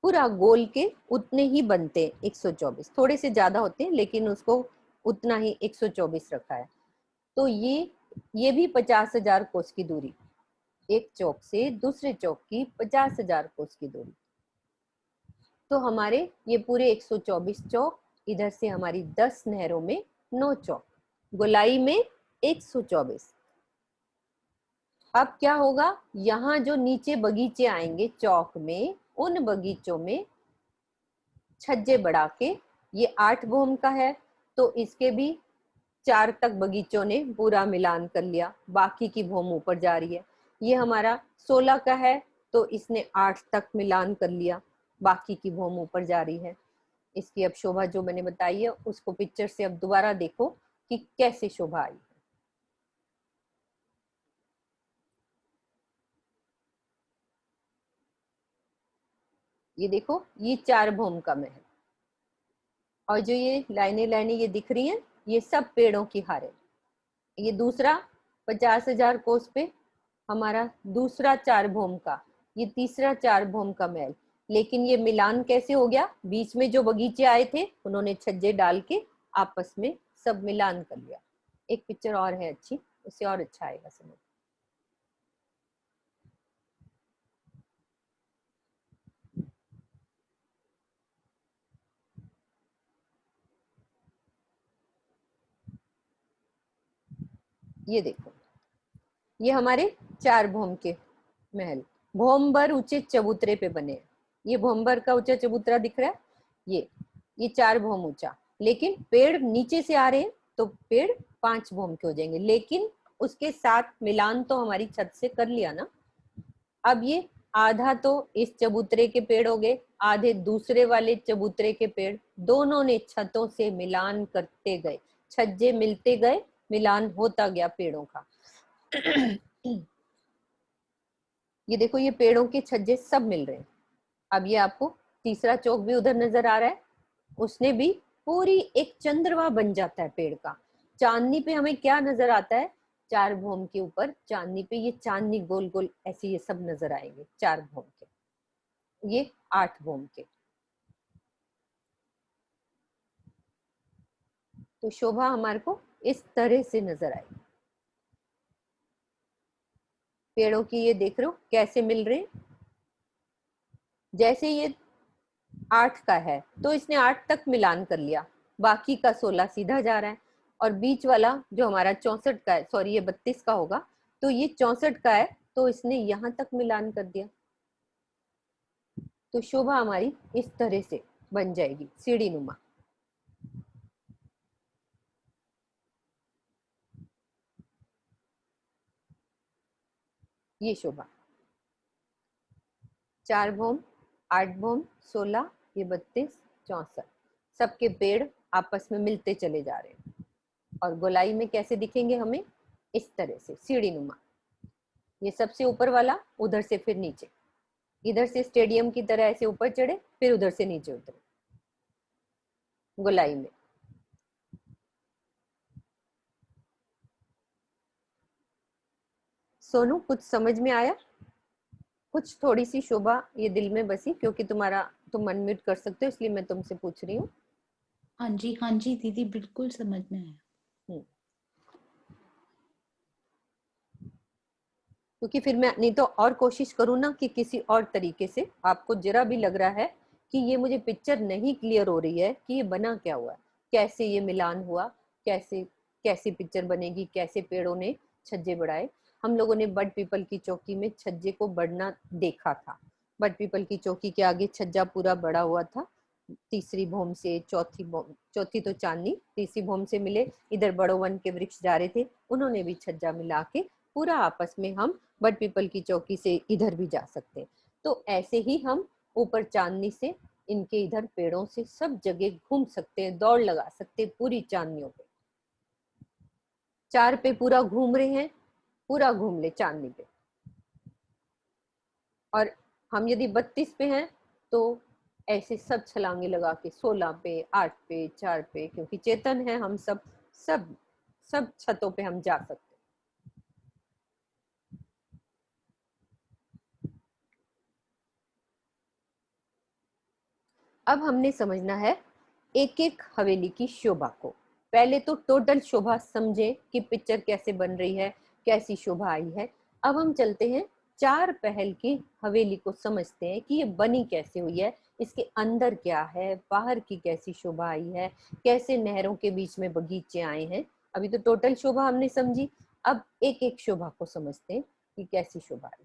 पूरा गोल के उतने ही बनते हैं, 124, थोड़े से ज्यादा होते हैं लेकिन उसको उतना ही 124 रखा है। तो ये भी 50,000 कोस की दूरी, एक चौक से दूसरे चौक की 50,000 कोस की दूरी। तो हमारे ये पूरे 124 चौक, इधर से हमारी 10 नहरों में 9 चौक, गोलाई में 124। अब क्या होगा, यहाँ जो नीचे बगीचे आएंगे चौक में, उन बगीचों में छज्जे बढ़ा के, ये 8 भोम का है तो इसके भी 4 तक बगीचों ने पूरा मिलान कर लिया, बाकी की भोम ऊपर जा रही है। ये हमारा 16 का है तो इसने 8 तक मिलान कर लिया, बाकी की भोम ऊपर जा रही है। इसकी अब शोभा जो मैंने बताई है उसको पिक्चर से अब दोबारा देखो कि कैसे शोभा आई। ये देखो, ये 4 भोम का महल, और जो ये लाइनें लाइनें ये दिख रही हैं, ये सब पेड़ों की हार है। ये दूसरा 50,000 कोस पे हमारा दूसरा 4 भोम का, ये तीसरा 4 भोम का महल। लेकिन ये मिलान कैसे हो गया, बीच में जो बगीचे आए थे उन्होंने छज्जे डाल के आपस में सब मिलान कर लिया। एक पिक्चर और है अच्छी, उससे और अच्छा आएगा समझ। ये देखो, ये हमारे 4 भोम के महल, भोमबर ऊंचे चबूतरे पे बने हैं। ये भोमबर का ऊंचा चबूतरा दिख रहा है, ये 4 भोम ऊंचा, लेकिन पेड़ नीचे से आ रहे हैं तो पेड़ 5 भोम के हो जाएंगे, लेकिन उसके साथ मिलान तो हमारी छत से कर लिया ना। अब ये आधा तो इस चबूतरे के पेड़ हो गए, आधे दूसरे वाले चबूतरे के पेड़, दोनों ने छतों से मिलान करते गए, छज्जे मिलते गए, मिलान होता गया पेड़ों का। ये देखो, ये पेड़ों के छज्जे सब मिल रहे हैं। अब ये आपको तीसरा चौक भी उधर नजर आ रहा है, उसने भी पूरी एक चंद्रमा बन जाता है पेड़ का। चांदनी पे हमें क्या नजर आता है, 4 भोम के ऊपर चांदनी पे ये चांदनी गोल गोल ऐसे ये सब नजर आएंगे, 4 भोम के, ये 8 भोम के। तो शोभा हमारे को इस तरह से नजर आएगी। पेड़ों की ये देख रहे हो कैसे मिल रहे हैं। जैसे ये 8 का है तो इसने 8 तक मिलान कर लिया, बाकी का 16 सीधा जा रहा है। और बीच वाला जो हमारा 64 का है, सॉरी ये 32 का होगा, तो ये 64 का है तो इसने यहां तक मिलान कर दिया। तो शोभा हमारी इस तरह से बन जाएगी, सीढ़ी नुमा। ये शोभा 4 भौम, 8 भौम, 16, ये 32, 64, सबके पेड़ आपस में मिलते चले जा रहे हैं। और गोलाई में कैसे दिखेंगे हमें, इस तरह से सीढ़ी नुमा। ये सबसे ऊपर वाला उधर से फिर नीचे, इधर से स्टेडियम की तरह ऐसे ऊपर चढ़े फिर उधर से नीचे उतरे गोलाई में। सोनू कुछ समझ में आया? कुछ थोड़ी सी शोभा ये दिल में बसी, क्योंकि तुम अनम्यूट कर सकते हो इसलिए मैं तुमसे पूछ रही हूँ। हाँ जी दीदी, बिल्कुल समझ में आया। क्योंकि फिर मैं नहीं तो और कोशिश करूँ ना कि किसी और तरीके से, आपको जरा भी लग रहा है कि ये मुझे पिक्चर नहीं क्लियर हो रही है कि ये बना क्या हुआ है, कैसे ये मिलान हुआ, कैसे कैसी पिक्चर बनेगी, कैसे पेड़ों ने छज्जे बढ़ाए। हम लोगों ने बड पीपल की चौकी में छज्जे को बढ़ना देखा था। बड पीपल की चौकी के आगे छज्जा पूरा बड़ा हुआ था। तीसरी भौम से चौथी तो चांदनी, तीसरी भौम से मिले, इधर बड़ो वन के वृक्ष जा रहे थे, उन्होंने भी छज्जा मिला के पूरा आपस में हम बड पीपल की चौकी से इधर भी जा सकते हैं। तो ऐसे ही हम ऊपर चांदनी से इनके इधर पेड़ों से सब जगह घूम सकते हैं, दौड़ लगा सकते हैं पूरी चांदनियों पे। 4 पे पूरा घूम रहे हैं, पूरा घूम ले चांदनी पे। और हम यदि 32 पे हैं तो ऐसे सब छलांगे लगा के 16 पे, 8 पे, 4 पे, क्योंकि चेतन है हम सब सब सब छतों पे हम जा सकते हैं। अब हमने समझना है एक एक हवेली की शोभा को। पहले तो टोटल शोभा समझे कि पिक्चर कैसे बन रही है, कैसी शोभा आई है। अब हम चलते हैं 4 पहल की हवेली को, समझते हैं कि ये बनी कैसे हुई है, इसके अंदर क्या है, बाहर की कैसी शोभा आई है, कैसे नहरों के बीच में बगीचे आए हैं। अभी तो टोटल शोभा हमने समझी, अब एक एक शोभा को समझते हैं कि कैसी शोभा आई।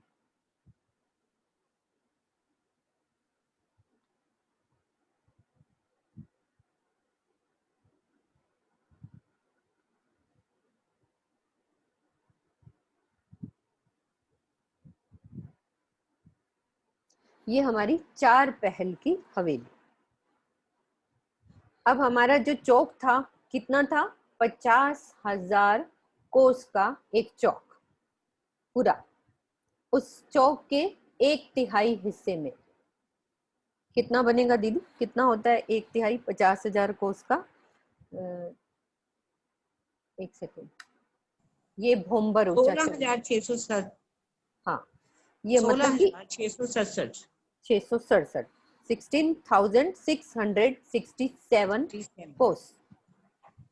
ये हमारी 4 पहल की हवेली। अब हमारा जो चौक था कितना था, 50,000 कोस का एक चौक पूरा। उस चौक के 1/3 हिस्से में कितना बनेगा दीदी, कितना होता है 1/3 50,000 कोस का? एक सेकेंड, ये भोम्बर ऊंचा चौक। 16,607। हाँ, ये मतलब कि 16,667। 667, 16,667 कोस।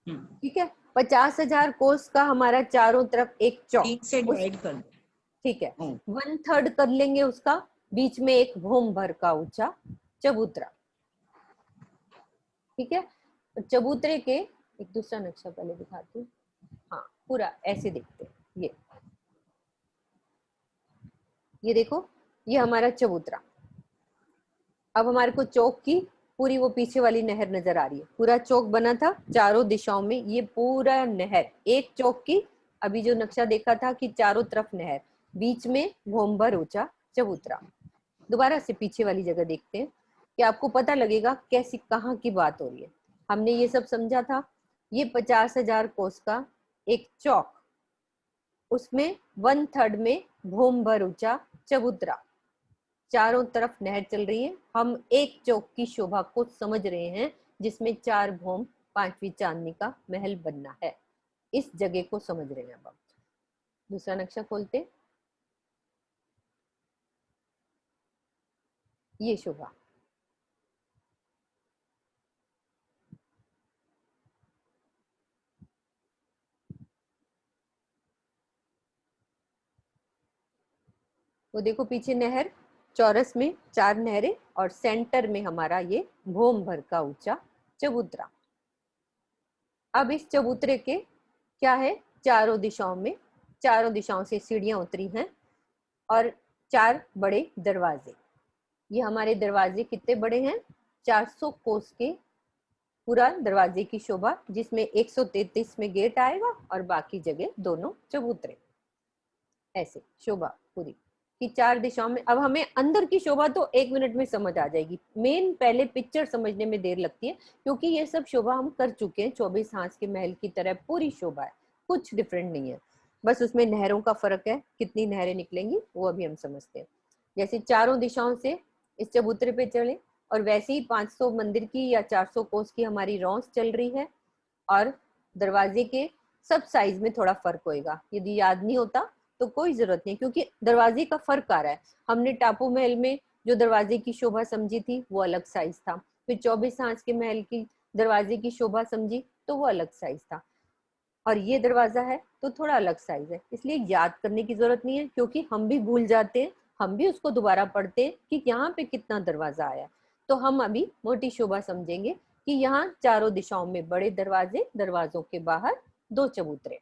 ठीक है, 50,000 कोस का हमारा चारों तरफ एक चौक। 3 से उस डिवाइड कर दो। ठीक है, 1/3 कर लेंगे उसका, बीच में एक भूम भर का ऊंचा चबूतरा। ठीक है, तो चबूतरे के एक दूसरा नक्शा पहले दिखाती हूँ। हाँ, पूरा ऐसे देखते हैं। ये देखो, ये हमारा चबूतरा। अब हमारे को चौक की पूरी वो पीछे वाली नहर नजर आ रही है। पूरा चौक बना था चारों दिशाओं में, ये पूरा नहर एक चौक की। अभी जो नक्शा देखा था कि चारों तरफ नहर, बीच में भोम्बर ऊंचा चबूतरा। दोबारा से पीछे वाली जगह देखते हैं कि आपको पता लगेगा कैसी कहाँ की बात हो रही है। हमने ये सब समझा था, ये 50,000 कोस का एक चौक, उसमें 1/3 में भोम्बर ऊंचा चबूतरा, चारों तरफ नहर चल रही है। हम एक चौक की शोभा को समझ रहे हैं जिसमें 4 भौम 5वीं चांदनी का महल बनना है। इस जगह को समझ रहे हैं। अब दूसरा नक्शा खोलते, ये शोभा वो देखो पीछे नहर, चौरस में 4 नहरें और सेंटर में हमारा ये भोम भर का ऊंचा चबूतरा। अब इस चबूतरे के क्या है, चारों दिशाओं से सीढ़ियां उतरी हैं और 4 बड़े दरवाजे। ये हमारे दरवाजे कितने बड़े हैं, 400 कोस के पूरा दरवाजे की शोभा, जिसमें 133 में गेट आएगा और बाकी जगह दोनों चबूतरे। ऐसे शोभा पूरी कि 4 दिशाओं में। अब हमें अंदर की शोभा तो 1 मिनट में समझ आ जाएगी, मेन पहले पिक्चर समझने में देर लगती है, क्योंकि ये सब शोभा हम कर चुके हैं। 24 हांस के महल की तरह पूरी शोभा है, कुछ डिफरेंट नहीं है, बस उसमें नहरों का फर्क है, कितनी नहरें निकलेंगी वो अभी हम समझते हैं। जैसे चारों दिशाओं से इस चबूतरे पे चले, और वैसे ही 500 मंदिर की या 400 कोस की हमारी रौंस चल रही है, और दरवाजे के सब साइज में थोड़ा फर्क होएगा। यदि याद नहीं होता तो कोई जरूरत नहीं, क्योंकि दरवाजे का फर्क आ रहा है। हमने टापू महल में जो दरवाजे की शोभा समझी थी वो अलग साइज था, फिर 24 हांस के महल की दरवाजे की शोभा समझी तो वो अलग साइज था, और ये दरवाजा है तो थोड़ा अलग साइज है। इसलिए याद करने की जरूरत नहीं है, क्योंकि हम भी भूल जाते हैं, हम भी उसको दोबारा पढ़ते हैं कि यहाँ पे कितना दरवाजा आया। तो हम अभी मोटी शोभा समझेंगे कि यहाँ चारों दिशाओं में बड़े दरवाजे, दरवाजों के बाहर 2 चबूतरे।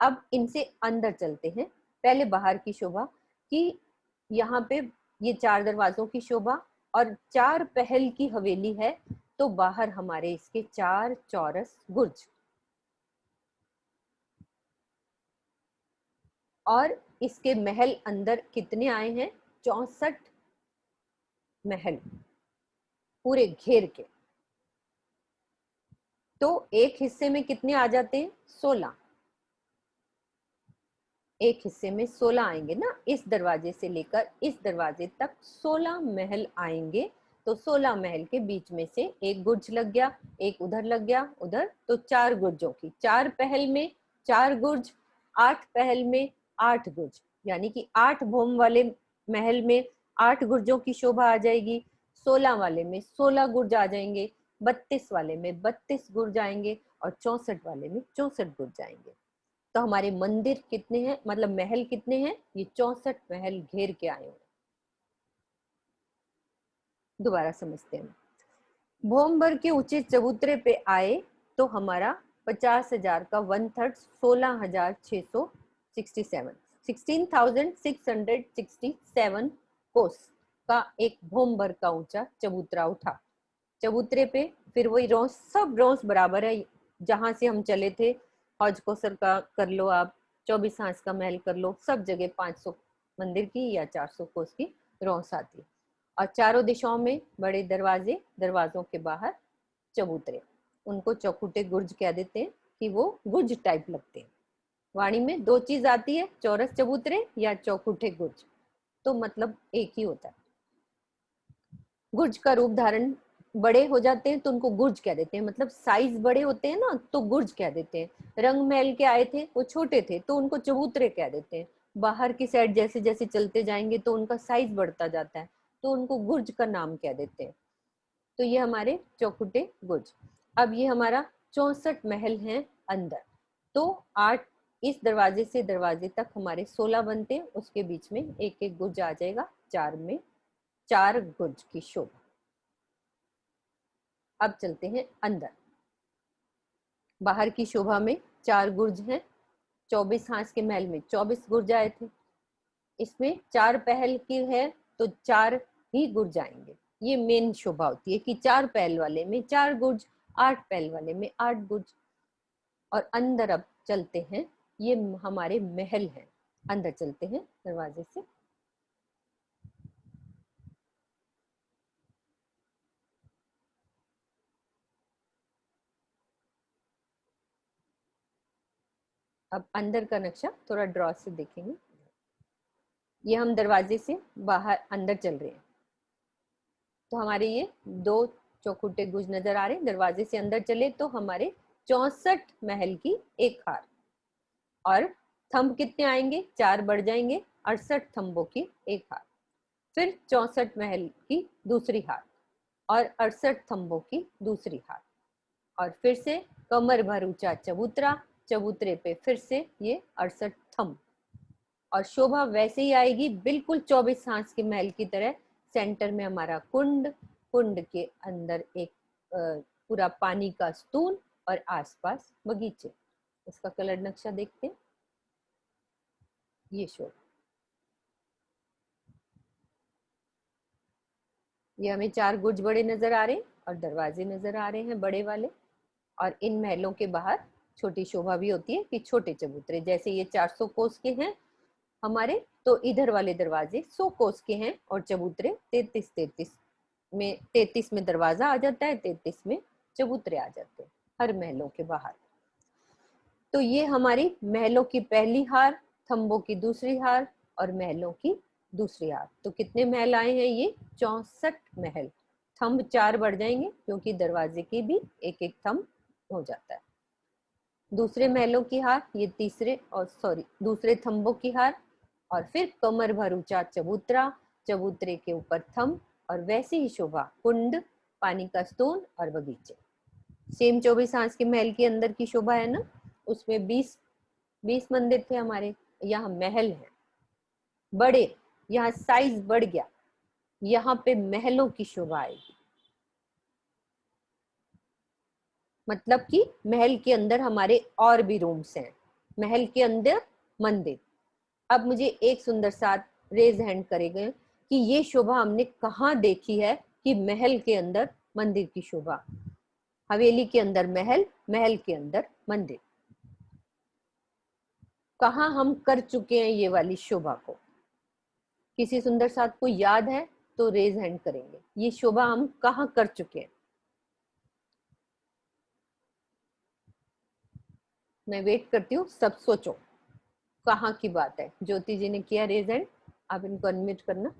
अब इनसे अंदर चलते हैं। पहले बाहर की शोभा कि यहाँ पे ये 4 दरवाजों की शोभा और 4 पहल की हवेली है, तो बाहर हमारे इसके 4 चौरस गुर्ज, और इसके महल अंदर कितने आए हैं, 64 महल पूरे घेर के। तो एक हिस्से में कितने आ जाते हैं, 16। एक हिस्से में 16 आएंगे ना, इस दरवाजे से लेकर इस दरवाजे तक 16 महल आएंगे। तो 16 महल के बीच में से एक गुर्ज लग गया, एक उधर लग गया, उधर, तो 4 गुर्जों की 4 पहल में 4 गुर्ज, 8 पहल में 8 गुर्ज, यानी कि 8 भोम वाले महल में 8 गुर्जों की शोभा आ जाएगी, 16 वाले में 16 गुर्ज आ जाएंगे, 32 वाले में 32 गुर्ज आएंगे, और 64 वाले में 64 गुर्ज आएंगे। तो हमारे मंदिर कितने हैं, मतलब महल कितने हैं, ये 64 महल घेर के आए हुए। दोबारा समझते हैं। भोमभर के ऊंचे चबूतरे पे आए तो हमारा 50,000 का 1/3 16,667 कोस का एक भोमभर का ऊंचा चबूतरा उठा। चबूतरे पे फिर वही रौस, सब रौस बराबर है, जहां से हम चले थे। हौज कोसर का कर लो आप, 24 हांस का महल कर लो, सब जगह 500 मंदिर की या 400 कोस की रौस आती है। और चारों दिशाओं में बड़े दरवाजे, दरवाजों के बाहर चबूतरे, उनको चौखुटे गुर्ज कह देते हैं कि वो गुर्ज टाइप लगते हैं। वाणी में 2 चीज आती है, चौरस चबूतरे या चौखुटे गुर्ज, तो मतलब एक ही होता है। गुर्ज का रूप धारण बड़े हो जाते हैं तो उनको गुर्ज कह देते हैं, मतलब साइज बड़े होते हैं ना तो गुर्ज कह देते हैं। रंग महल के आए थे वो छोटे थे तो उनको चबूतरे कह देते हैं। बाहर की साइड जैसे जैसे चलते जाएंगे तो उनका साइज बढ़ता जाता है तो उनको गुर्ज का नाम कह देते हैं। तो ये हमारे चौखुटे गुर्ज। अब ये हमारा 64 महल हैं अंदर। तो 8 इस दरवाजे से दरवाजे तक हमारे 16 बनते हैं, उसके बीच में एक एक गुर्ज आ जाएगा, 4 में 4 गुर्ज की शोभा। अब चलते हैं अंदर। बाहर की शोभा में 4 गुर्ज हैं। 24 हांस के महल में 24 गुर्ज आए थे, इसमें 4 पहल की है तो 4 ही गुर्ज आएंगे। ये मेन शोभा होती है कि 4 पहल वाले में 4 गुर्ज, 8 पहल वाले में 8 गुर्ज। और अंदर अब चलते हैं, ये हमारे महल हैं। अंदर चलते हैं दरवाजे से। अब अंदर का नक्शा थोड़ा ड्रॉ से देखेंगे। ये हम दरवाजे से बाहर अंदर चल रहे हैं, तो हमारे ये 2 चौखुटे गुज नजर आ रहे हैं। दरवाजे से अंदर चले तो हमारे 64 महल की एक हार, और थंब कितने आएंगे, 4 बढ़ जाएंगे, 68 थंबों की एक हार। फिर 64 महल की दूसरी हार और 68 थंबों की दूसरी हार, और फिर से कमर भर ऊंचा चबूतरा, चबूतरे पे फिर से ये 68 थंब, और शोभा वैसे ही आएगी बिल्कुल 24 हांस के महल की तरह। सेंटर में हमारा कुंड, कुंड के अंदर एक पूरा पानी का स्तून और आसपास बगीचे। इसका कलर नक्शा देखते हैं। ये शोभा, ये हमें 4 गुर्ज बड़े नजर आ रहे हैं और दरवाजे नजर आ रहे हैं बड़े वाले। और इन महलों के बाहर छोटी शोभा भी होती है कि छोटे चबूतरे, जैसे ये 400 कोस के हैं हमारे, तो इधर वाले दरवाजे 100 कोस के हैं और चबूतरे 33 में दरवाजा आ जाता है, 33 में चबूतरे आ जाते हैं हर महलों के बाहर। तो ये हमारी महलों की पहली हार, थंबों की दूसरी हार और महलों की दूसरी हार। तो कितने महल आए हैं? ये 64 महल। थंब 4 बढ़ जाएंगे क्योंकि दरवाजे की भी एक एक थंब हो जाता है। दूसरे महलों की हार, ये दूसरे थंबों की हार, और फिर कमर भर ऊंचा चबूतरा, चबूतरे के ऊपर थंब, और वैसे ही शोभा कुंड, पानी का स्तून और बगीचे। सेम 24 हांस के महल के अंदर की शोभा है ना, उसमें 20 मंदिर थे हमारे, यहाँ महल है बड़े, यहाँ साइज बढ़ गया, यहाँ पे महलों की शोभा आएगी। मतलब कि महल के अंदर हमारे और भी रूम्स हैं, महल के अंदर मंदिर। अब मुझे एक सुंदर सा रेज हैंड करेंगे कि ये शोभा हमने कहाँ देखी है कि महल के अंदर मंदिर की शोभा। हवेली के अंदर महल, महल के अंदर मंदिर, कहाँ हम कर चुके हैं ये वाली शोभा को? किसी सुंदर साथ को याद है तो रेज हैंड करेंगे, ये शोभा हम कहाँ कर चुके हैं। मैं वेट करती हूँ, सब सोचो कहाँ की बात है। ज्योति जी ने किया रेज हैंड, आप इनको अनम्यूट करना।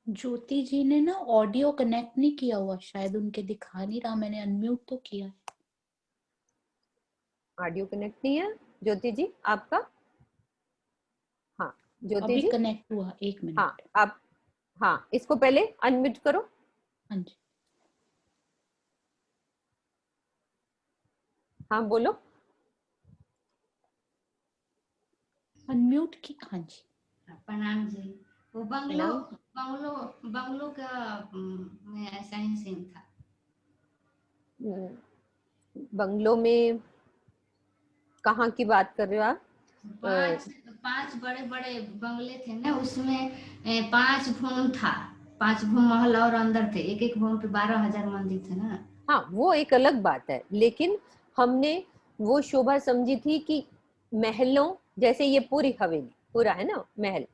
ज्योति जी ने ना ऑडियो कनेक्ट नहीं किया हुआ, शायद उनके दिखा नहीं रहा। मैंने अनम्यूट तो किया है। ऑडियो कनेक्ट नहीं है ज्योति जी आपका? हाँ ज्योति अभी जी, कनेक्ट हुआ, 1 हाँ मिनट। आप, हाँ इसको पहले अनम्यूट करो। हाँ जी, हाँ बोलो। अनम्यूट की। हाँ जी, प्रणाम जी। वो बंगलो प्रणाम। बंगलो बंगलो का में ऐसा ही सीन था। बंगलों में कहाँ की बात कर रहे हो आप? पांच पांच बड़े बड़े बंगले थे ना, उसमें 5 भवन था, 5 भवन महल और अंदर थे। एक एक भवन पे 12,000 मंदिर थे ना। हाँ वो एक अलग बात है, लेकिन हमने वो शोभा समझी थी कि महलों जैसे ये पूरी हवेली पूरा है ना महल,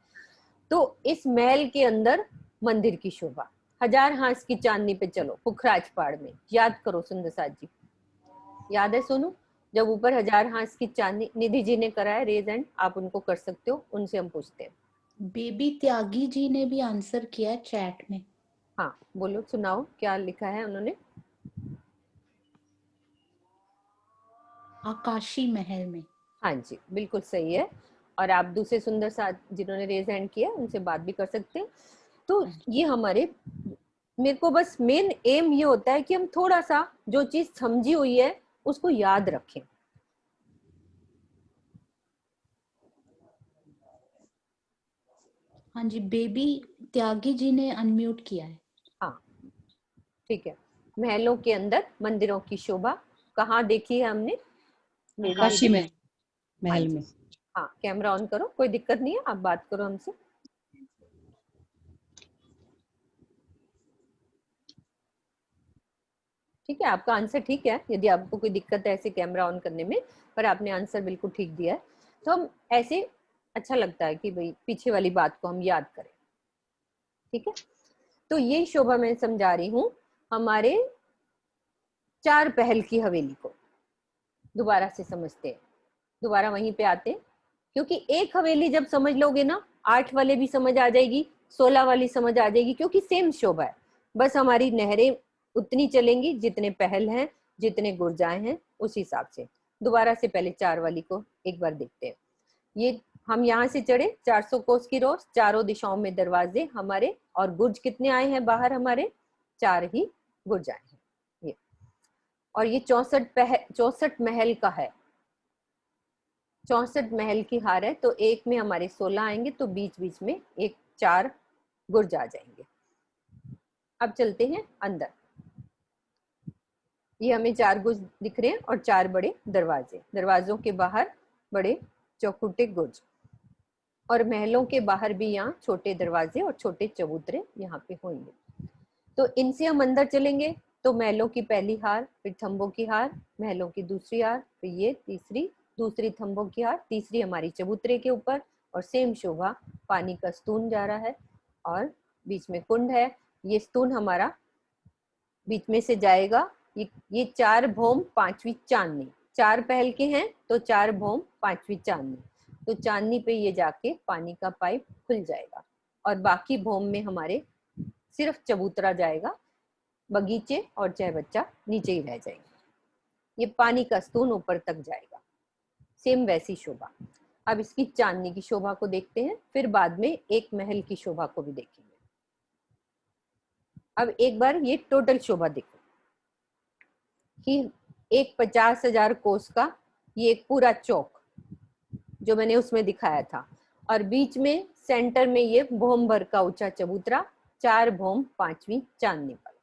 तो इस महल के अंदर मंदिर की शोभा। 1000 हांस की चांदनी पे चलो पुखराज पहाड़ में, याद करो सुंदर साथ जी, याद है सोनू? जब ऊपर 1000 हांस की चांदनी, निधि जी ने करा है रेज एंड, आप उनको कर सकते हो, उनसे हम पूछते हैं। बेबी त्यागी जी ने भी आंसर किया है चैट में। हाँ बोलो, सुनाओ क्या लिखा है उन्होंने। आकाशी महल में। हाँ जी बिल्कुल सही है। और आप दूसरे सुंदर साथ जिन्होंने रेज हैंड किया उनसे बात भी कर सकते हैं। तो ये हमारे, मेरे को बस मेन एम ये होता है कि हम थोड़ा सा जो चीज समझी हुई है उसको याद रखें। हाँ जी, बेबी त्यागी जी ने अनम्यूट किया है। हाँ ठीक है। महलों के अंदर मंदिरों की शोभा कहाँ देखी है हमने? आकाशी महल, हाँ महल जी, में। हाँ कैमरा ऑन करो, कोई दिक्कत नहीं है, आप बात करो हमसे। ठीक है, आपका आंसर ठीक है, यदि आपको कोई दिक्कत है ऐसे कैमरा ऑन करने में, पर आपने आंसर बिल्कुल ठीक दिया है। तो हम ऐसे अच्छा लगता है कि भाई पीछे वाली बात को हम याद करें। ठीक है, तो ये शोभा मैं समझा रही हूँ हमारे 4 पहल की हवेली को। दोबारा से समझते हैं, दोबारा वहीं पे आते हैं, क्योंकि एक हवेली जब समझ लोगे ना, 8 वाले भी समझ आ जाएगी, 16 वाली समझ आ जाएगी, क्योंकि सेम शोभा है। बस हमारी नहरें उतनी चलेंगी जितने पहल हैं, जितने गुरजाएं हैं, उस हिसाब से। दोबारा से पहले 4 वाली को एक बार देखते हैं। ये हम यहाँ से चढ़े 400 कोस की रोज, चारों दिशाओं में दरवाजे हमारे, और गुर्ज कितने आए हैं बाहर हमारे? 4 ही गुर्ज आए हैं। ये और ये 64 महल का है, 64 महल की हार है। तो एक में हमारे 16 आएंगे, तो बीच बीच में एक 4 गुर्ज आ जाएंगे। अब चलते हैं अंदर। ये हमें 4 गुर्ज दिख रहे हैं और 4 बड़े दरवाजे, दरवाजों के बाहर बड़े चौखुटे गुर्ज, और महलों के बाहर भी यहाँ छोटे दरवाजे और छोटे चबूतरे यहाँ पे होंगे। तो इनसे हम अंदर चलेंगे तो महलों की पहली हार, फिर थंबों की हार, महलों की दूसरी हार, फिर ये दूसरी थंबों की हार, तीसरी हमारी चबूतरे के ऊपर, और सेम शोभा पानी का स्तून जा रहा है और बीच में कुंड है। ये स्तून हमारा बीच में से जाएगा। ये 4 भौम 5वीं चांदनी, 4 पहल के हैं तो 4 भौम 5वीं चांदनी, तो चांदनी पे ये जाके पानी का पाइप खुल जाएगा और बाकी भौम में हमारे सिर्फ चबूतरा जाएगा, बगीचे और चाय बच्चा नीचे ही रह जाएंगे। ये पानी का स्तून ऊपर तक जाएगा, सेम वैसी शोभा। अब इसकी चांदनी की शोभा को देखते हैं, फिर बाद में एक महल की शोभा को भी देखेंगे। अब एक बार ये टोटल शोभा देखो कि एक 50,000 कोस का ये एक पूरा चौक जो मैंने उसमें दिखाया था, और बीच में सेंटर में ये भौम भर का ऊंचा चबूतरा, 4 भौम 5वीं चांदनी पर।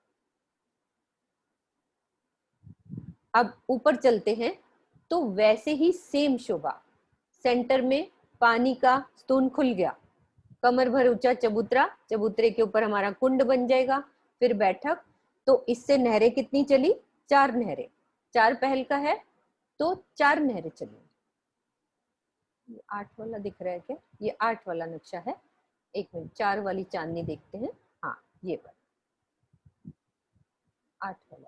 अब ऊपर चलते हैं तो वैसे ही सेम शोभा, सेंटर में पानी का स्तून खुल गया, कमर भर ऊंचा चबूतरा, चबूतरे के ऊपर हमारा कुंड बन जाएगा, फिर बैठक। तो इससे नहरें कितनी चली? 4 नहरें, 4 पहल का है तो 4 नहरें चली। 8 वाला दिख रहा है क्या? ये 8 वाला नक्शा है। एक मिनट, 4 वाली चांदनी देखते हैं। हाँ, ये वाला 8 वाला,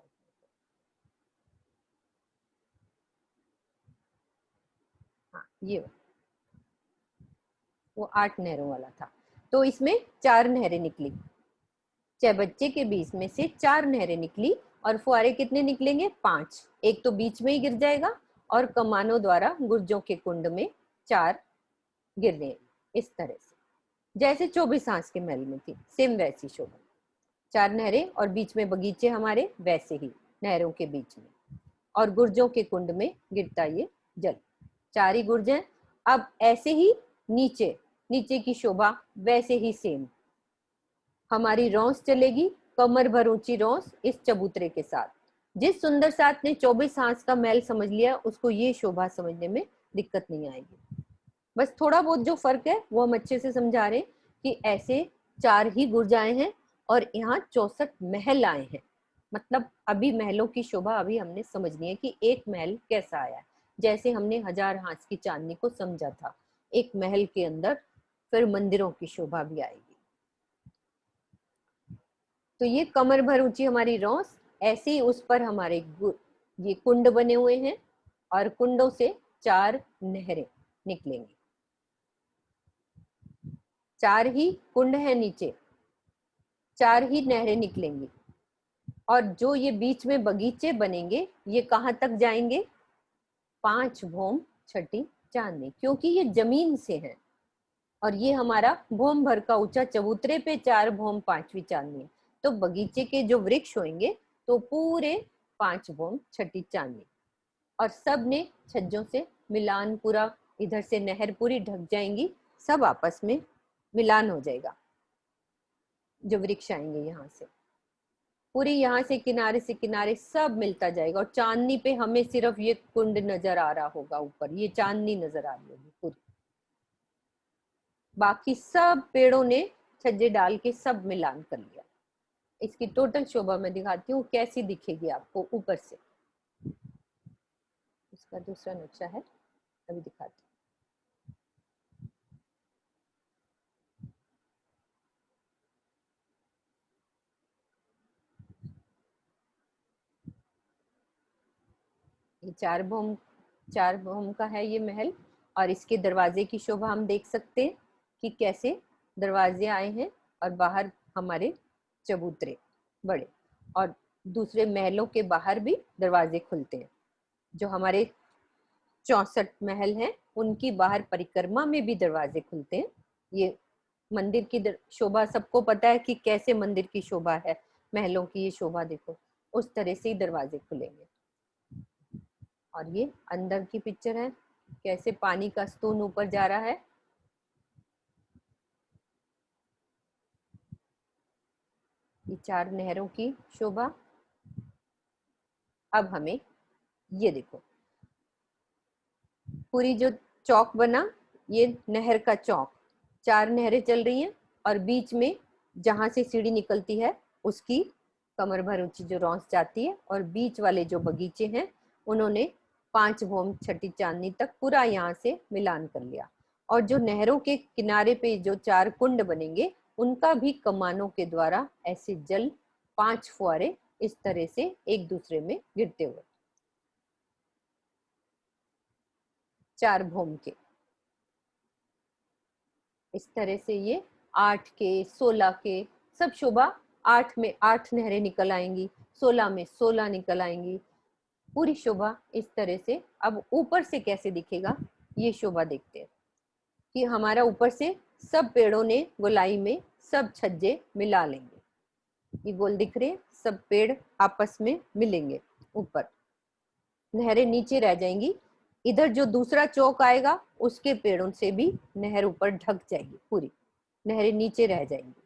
हाँ ये वाला, वो 8 नहरों वाला था। तो इसमें 4 नहरें निकली, चाहे बच्चे के बीच में से 4 नहरें निकली, और फुहारे कितने निकलेंगे? 5। एक तो बीच में ही गिर जाएगा, और कमानों द्वारा गुर्जों के कुंड में 4 गिर रहे हैं, इस तरह से जैसे 24 हांस के महल में थी, सेम वैसी शोभा। 4 नहरें और बीच में बगीचे हमारे, वैसे ही नहरों के बीच में, और गुर्जों के कुंड में गिरता ये जल। 4 ही गुर्ज हैं। अब ऐसे ही नीचे की शोभा वैसे ही सेम, हमारी रौंस चलेगी, कमर भर ऊंची रौंस इस चबूतरे के साथ। जिस सुंदर साथ ने 24 हांस का महल समझ लिया, उसको ये शोभा समझने में दिक्कत नहीं आएगी। बस थोड़ा बहुत जो फर्क है वो हम अच्छे से समझा रहे हैं कि ऐसे 4 ही गुर्ज आए हैं और यहाँ 64 महल आए हैं। मतलब अभी महलों की शोभा अभी हमने समझनी है कि एक महल कैसा आया है, जैसे हमने 1000 हांस की चांदनी को समझा था। एक महल के अंदर फिर मंदिरों की शोभा भी आएगी। तो ये कमर भर ऊंची हमारी रौंस, ऐसे ही उस पर हमारे ये कुंड बने हुए हैं, और कुंडों से 4 नहरें निकलेंगी। 4 ही कुंड है नीचे, 4 ही नहरें निकलेंगी, और जो ये बीच में बगीचे बनेंगे ये कहाँ तक जाएंगे? 5 भौम 6ठी चांदनी, क्योंकि ये जमीन से है, और ये हमारा भौम भर का ऊंचा चबूतरे पे 4 भौम 5वीं चांदनी। तो बगीचे के जो वृक्ष होंगे तो पूरे 5 भौम 6ठी चांदनी, और सब ने छज्जों से मिलान पूरा, इधर से नहर पूरी ढक जाएंगी, सब आपस में मिलान हो जाएगा। जो वृक्ष आएंगे यहाँ से पूरी, यहाँ से किनारे सब मिलता जाएगा, और चांदनी पे हमें सिर्फ ये कुंड नजर आ रहा होगा, ऊपर ये चांदनी नजर आ रही होगी पूरी, बाकी सब पेड़ों ने छज्जे डाल के सब मिलान कर लिया। इसकी टोटल शोभा मैं दिखाती हूँ कैसी दिखेगी आपको ऊपर से। इसका दूसरा नक्शा है, अभी दिखाती हूँ। ये 4 भौम का है ये महल, और इसके दरवाजे की शोभा हम देख सकते हैं कि कैसे दरवाजे आए हैं, और बाहर हमारे चबूतरे बड़े, और दूसरे महलों के बाहर भी दरवाजे खुलते हैं। जो हमारे 64 महल हैं उनकी बाहर परिक्रमा में भी दरवाजे खुलते हैं। ये मंदिर की शोभा सबको पता है कि कैसे मंदिर की शोभा है, महलों की ये शोभा देखो, उस तरह से ही दरवाजे खुलेंगे। और ये अंदर की पिक्चर है, कैसे पानी का स्तून ऊपर जा रहा है। ये 4 नहरों की शोभा। अब हमें ये देखो, पूरी जो चौक बना, ये नहर का चौक, 4 नहरें चल रही हैं और बीच में जहां से सीढ़ी निकलती है उसकी कमर भर ऊंची जो रौंस जाती है, और बीच वाले जो बगीचे हैं उन्होंने 5 भौम छठी चांदनी तक पूरा यहाँ से मिलान कर लिया। और जो नहरों के किनारे पे जो 4 कुंड बनेंगे उनका भी कमानों के द्वारा ऐसे जल 5 फुहारे इस तरह से एक दूसरे में गिरते हुए, 4 भौम के, इस तरह से ये 8 के 16 के सब शोभा, 8 में 8 नहरें निकल आएंगी, 16 में 16 निकल आएंगी, पूरी शोभा इस तरह से। अब ऊपर से कैसे दिखेगा ये शोभा देखते हैं कि हमारा ऊपर से सब पेड़ों ने गोलाई में सब छज्जे मिला लेंगे, ये गोल दिख रहे हैं, सब पेड़ आपस में मिलेंगे, ऊपर नहरें नीचे रह जाएंगी। इधर जो दूसरा चौक आएगा उसके पेड़ों से भी नहर ऊपर ढक जाएगी, पूरी नहरें नीचे रह जाएंगी।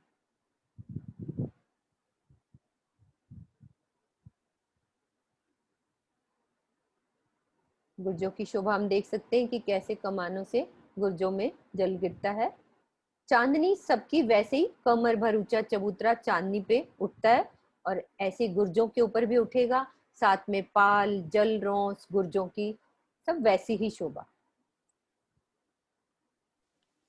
गुर्जों की शोभा हम देख सकते हैं कि कैसे कमानों से गुर्जों में जल गिरता है। चांदनी सबकी वैसे ही कमर भर ऊंचा चबूतरा चांदनी पे उठता है और ऐसे गुर्जों के ऊपर भी उठेगा, साथ में पाल जल रौंस गुर्जों की सब वैसी ही शोभा।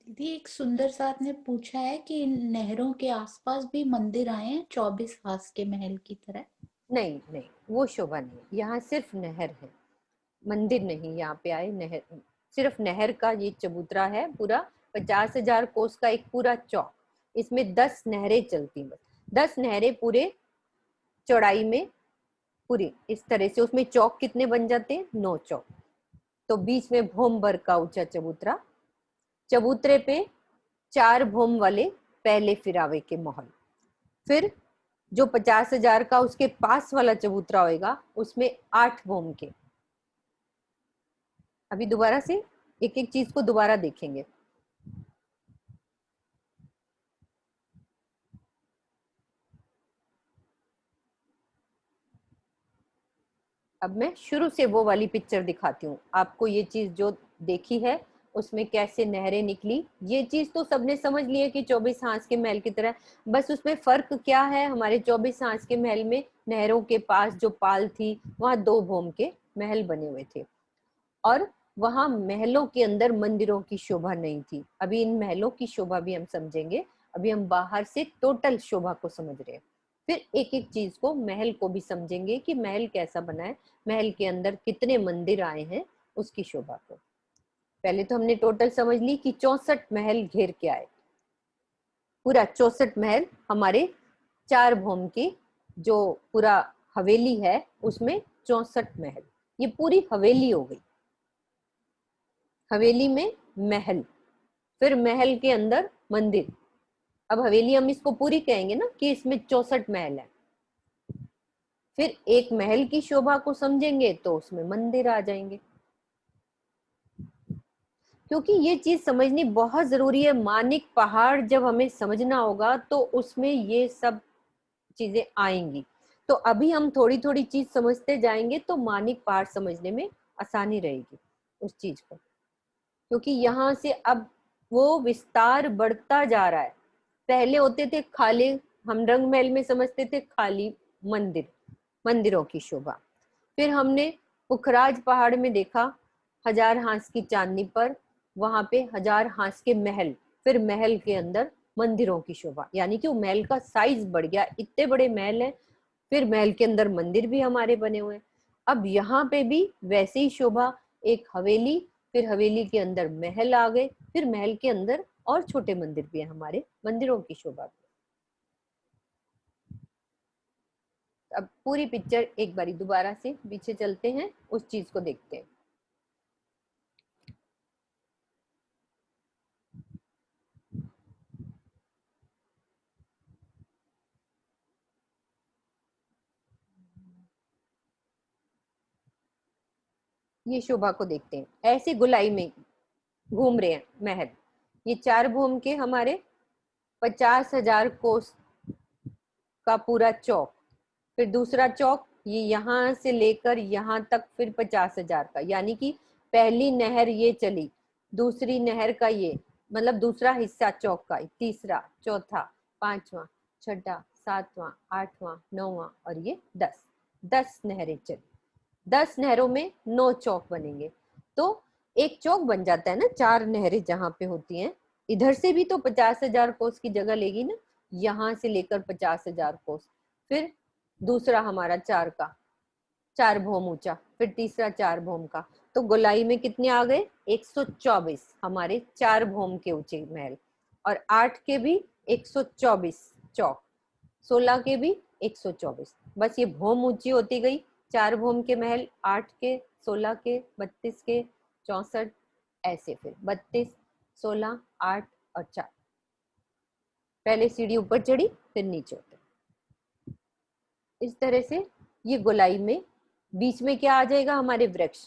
दीदी एक सुंदर साथ ने पूछा है कि इन नहरों के आसपास भी मंदिर आए हैं 24 हास के महल की तरह। नहीं नहीं, वो शोभा नहीं, यहाँ सिर्फ नहर है, मंदिर नहीं यहाँ पे आए। नहर, सिर्फ नहर का ये चबूतरा है पूरा, 50,000 कोस का एक पूरा चौक, इसमें 10 नहरें चलती, बस 10 नहरें पूरे चौड़ाई में, पूरी इस तरह से। उसमें चौक कितने बन जाते हैं, 9 चौक। तो बीच में भौम भर का ऊंचा चबूतरा, चबूतरे पे 4 भौम वाले पहले फिरावे के महल, फिर जो 50,000 का उसके पास वाला चबूतरा होगा उसमें 8 भौम के। अभी दोबारा से एक एक चीज को दोबारा देखेंगे। अब मैं शुरू से वो वाली पिक्चर दिखाती हूँ आपको, ये चीज जो देखी है उसमें कैसे नहरें निकली, ये चीज तो सबने समझ ली है कि 24 हांस के महल की तरह। बस उसमें फर्क क्या है, हमारे 24 हांस के महल में नहरों के पास जो पाल थी वहां 2 भौम के महल बने हुए थे, और वहां महलों के अंदर मंदिरों की शोभा नहीं थी। अभी इन महलों की शोभा भी हम समझेंगे, अभी हम बाहर से टोटल शोभा को समझ रहे हैं, फिर एक एक चीज को, महल को भी समझेंगे कि महल कैसा बना है, महल के अंदर कितने मंदिर आए हैं, उसकी शोभा को। पहले तो हमने टोटल समझ ली कि 64 महल घेर के आए, पूरा 64 महल हमारे 4 भौम की जो पूरा हवेली है उसमें 64 महल, ये पूरी हवेली हो गई। हवेली में महल, फिर महल के अंदर मंदिर। अब हवेली हम इसको पूरी कहेंगे ना कि इसमें 64 महल है, फिर एक महल की शोभा को समझेंगे तो उसमें मंदिर आ जाएंगे, क्योंकि ये चीज समझनी बहुत जरूरी है। मानिक पहाड़ जब हमें समझना होगा तो उसमें ये सब चीजें आएंगी। तो अभी हम थोड़ी थोड़ी चीज समझते जाएंगे तो मानिक पहाड़ समझने में आसानी रहेगी उस चीज को, क्योंकि यहाँ से अब वो विस्तार बढ़ता जा रहा है। पहले होते थे खाली, हम रंग महल में समझते थे खाली मंदिर, मंदिरों की शोभा। फिर हमने पुखराज पहाड़ में देखा 1000 हांस की चांदनी पर, वहां पे 1000 हांस के महल, फिर महल के अंदर मंदिरों की शोभा, यानी कि वो महल का साइज बढ़ गया, इतने बड़े महल हैं, फिर महल के अंदर मंदिर भी हमारे बने हुए हैं। अब यहाँ पे भी वैसे ही शोभा, एक हवेली, फिर हवेली के अंदर महल आ गए, फिर महल के अंदर और छोटे मंदिर भी है हमारे, मंदिरों की शोभा भी। अब पूरी पिक्चर एक बारी दोबारा से पीछे चलते हैं, उस चीज को देखते हैं। ये शोभा को देखते हैं, ऐसे गोलाई में घूम रहे हैं महल। ये 4 भूम के हमारे 50,000 कोस का पूरा चौक, फिर दूसरा चौक ये यहाँ से लेकर यहाँ तक फिर 50,000 का, यानी कि पहली नहर ये चली, दूसरी नहर का ये मतलब दूसरा हिस्सा चौक का, तीसरा, चौथा, पांचवा, छठा, सातवां, आठवां, नौवां और ये 10 नहरें चली। 10 नहरों में 9 चौक बनेंगे, तो एक चौक बन जाता है ना 4 नहरें जहां पे होती हैं। इधर से भी तो 50,000 कोस की जगह लेगी ना, यहाँ से लेकर 50,000 कोस, फिर दूसरा हमारा 4 भौम ऊंचा, फिर तीसरा 4 भौम का, तो गोलाई में कितने आ गए? 124 हमारे 4 भौम के ऊंचे महल, और 8 के भी 124 चौक, 16 के भी 124। बस ये भौम ऊंची होती गई, 4 भौम के महल, 8 के, 16 के, 32 के, 64, ऐसे फिर 32, 16, 8 और 4। पहले सीढ़ी ऊपर चढ़ी फिर नीचे उतरी। इस तरह से ये गोलाई में बीच में क्या आ जाएगा? हमारे वृक्ष,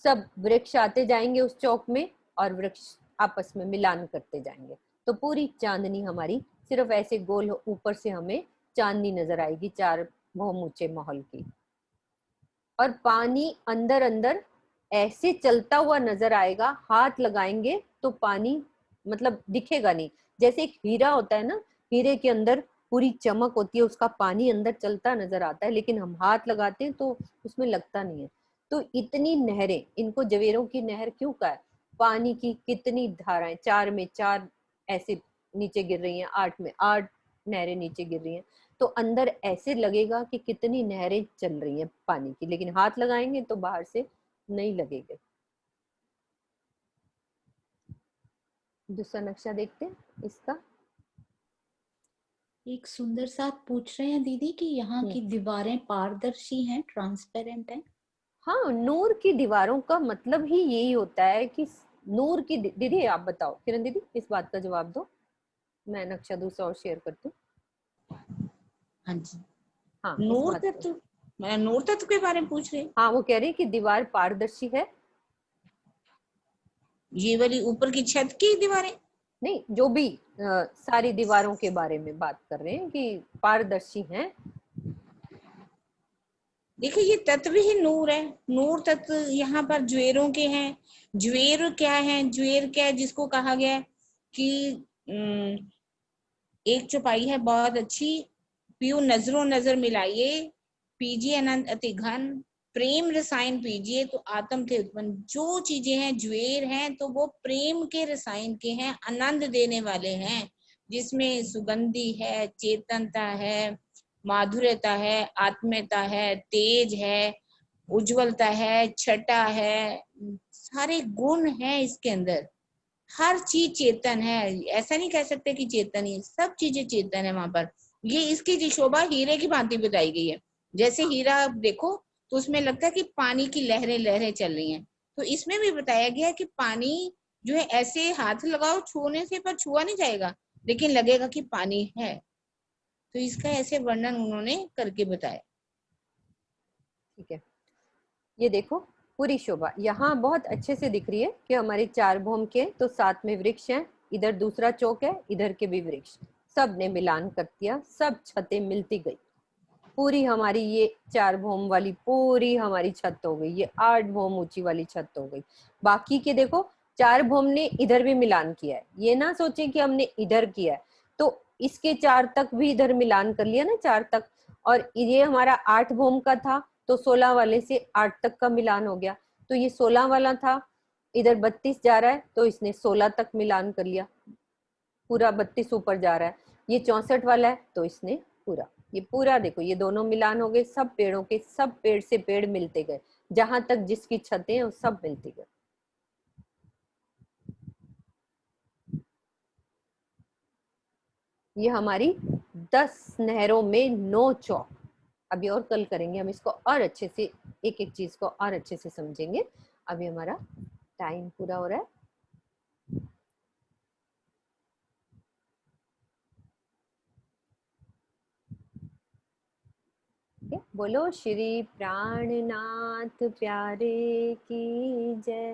सब वृक्ष आते जाएंगे उस चौक में और वृक्ष आपस में मिलान करते जाएंगे, तो पूरी चांदनी हमारी सिर्फ ऐसे गोल ऊपर से हमें चांदनी नजर आएगी 4 भौम ऊंचे महल की। और पानी अंदर अंदर ऐसे चलता हुआ नजर आएगा, हाथ लगाएंगे तो पानी मतलब दिखेगा नहीं, जैसे एक हीरा होता है ना, हीरे के अंदर पूरी चमक होती है, उसका पानी अंदर चलता नजर आता है, लेकिन हम हाथ लगाते हैं तो उसमें लगता नहीं है। तो इतनी नहरें, इनको जवेरों की नहर क्यों कहा है? पानी की कितनी धाराएं, 4 में 4 ऐसे नीचे गिर रही हैं, 8 में 8 नहरें नीचे गिर रही हैं, तो अंदर ऐसे लगेगा कि कितनी नहरें चल रही हैं पानी की, लेकिन हाथ लगाएंगे तो बाहर से नहीं लगेगा। दूसरा नक्शा देखते हैं इसका। एक सुंदर साथ पूछ रहे हैं दीदी कि यहाँ की दीवारें पारदर्शी हैं, ट्रांसपेरेंट हैं? हाँ, नूर की दीवारों का मतलब ही यही होता है कि नूर की, दीदी आप बताओ, किरण दीदी इस बात का जवाब दो, मैं नक्शा दूसरा और शेयर करती हूँ। हाँ जी, हाँ, नूर तत्व, मैं नूर तत्व के बारे में पूछ रही। हाँ, वो कह रही कि दीवार पारदर्शी है। ये वाली ऊपर की छत की दीवारें? नहीं, जो भी सारी दीवारों के बारे में बात कर रहे हैं कि पारदर्शी हैं। देखिए ये तत्व ही नूर है, नूर तत्व यहाँ पर ज्वेरों के हैं। ज्वेर क्या है? ज्वेर क्या है जिसको कहा गया कि एक चौपाई है बहुत अच्छी, पियो नजरों नजर मिलाइए, पीजिए अनंत अति घन, प्रेम रसायन पीजिए तो आत्म थे उत्पन्न। जो चीजें हैं ज्वेर हैं तो वो प्रेम के रसायन के हैं, आनंद देने वाले हैं, जिसमें सुगंधी है, चेतनता है, माधुर्यता है, आत्मीयता है, तेज है, उज्जवलता है, छटा है, सारे गुण हैं इसके अंदर। हर चीज चेतन है, ऐसा नहीं कह सकते कि चेतन ही, सब चीजें चेतन है वहां पर। ये इसकी जी शोभा हीरे की भांति बताई गई है। जैसे हीरा आप देखो तो उसमें लगता है कि पानी की लहरें लहरें चल रही हैं, तो इसमें भी बताया गया है कि पानी जो है ऐसे हाथ लगाओ छूने से पर छुआ नहीं जाएगा, लेकिन लगेगा कि पानी है। तो इसका ऐसे वर्णन उन्होंने करके बताया। ठीक है, ये देखो पूरी शोभा यहाँ बहुत अच्छे से दिख रही है कि हमारे 4 भौम के, तो साथ में वृक्ष हैं, इधर दूसरा चौक है, इधर के भी वृक्ष, सब ने मिलान कर दिया, सब छतें मिलती गई, पूरी हमारी ये 4 भौम वाली पूरी हमारी छत हो गई, ये 8 भौम ऊंची वाली छत हो गई। बाकी के देखो 4 भौम ने इधर भी मिलान किया है, ये ना सोचे कि हमने इधर किया है, तो इसके 4 तक भी इधर मिलान कर लिया ना 4 तक, और ये हमारा 8 भौम का था तो 16 वाले से 8 तक का मिलान हो गया, तो ये 16 वाला था, इधर 32 जा रहा है तो इसने 16 तक मिलान कर लिया, पूरा 32 ऊपर जा रहा है। ये 64 वाला है तो इसने पूरा, ये पूरा देखो ये दोनों मिलान हो गए, सब पेड़ों के, सब पेड़ से पेड़ मिलते गए, जहां तक जिसकी छतें हैं वो सब मिलती गए। ये हमारी 10 नहरों में 9 चौक। अभी और कल करेंगे हम इसको और अच्छे से, एक एक चीज को और अच्छे से समझेंगे। अभी हमारा टाइम पूरा हो रहा है। ठीक है, बोलो श्री प्राणनाथ प्यारे की जय।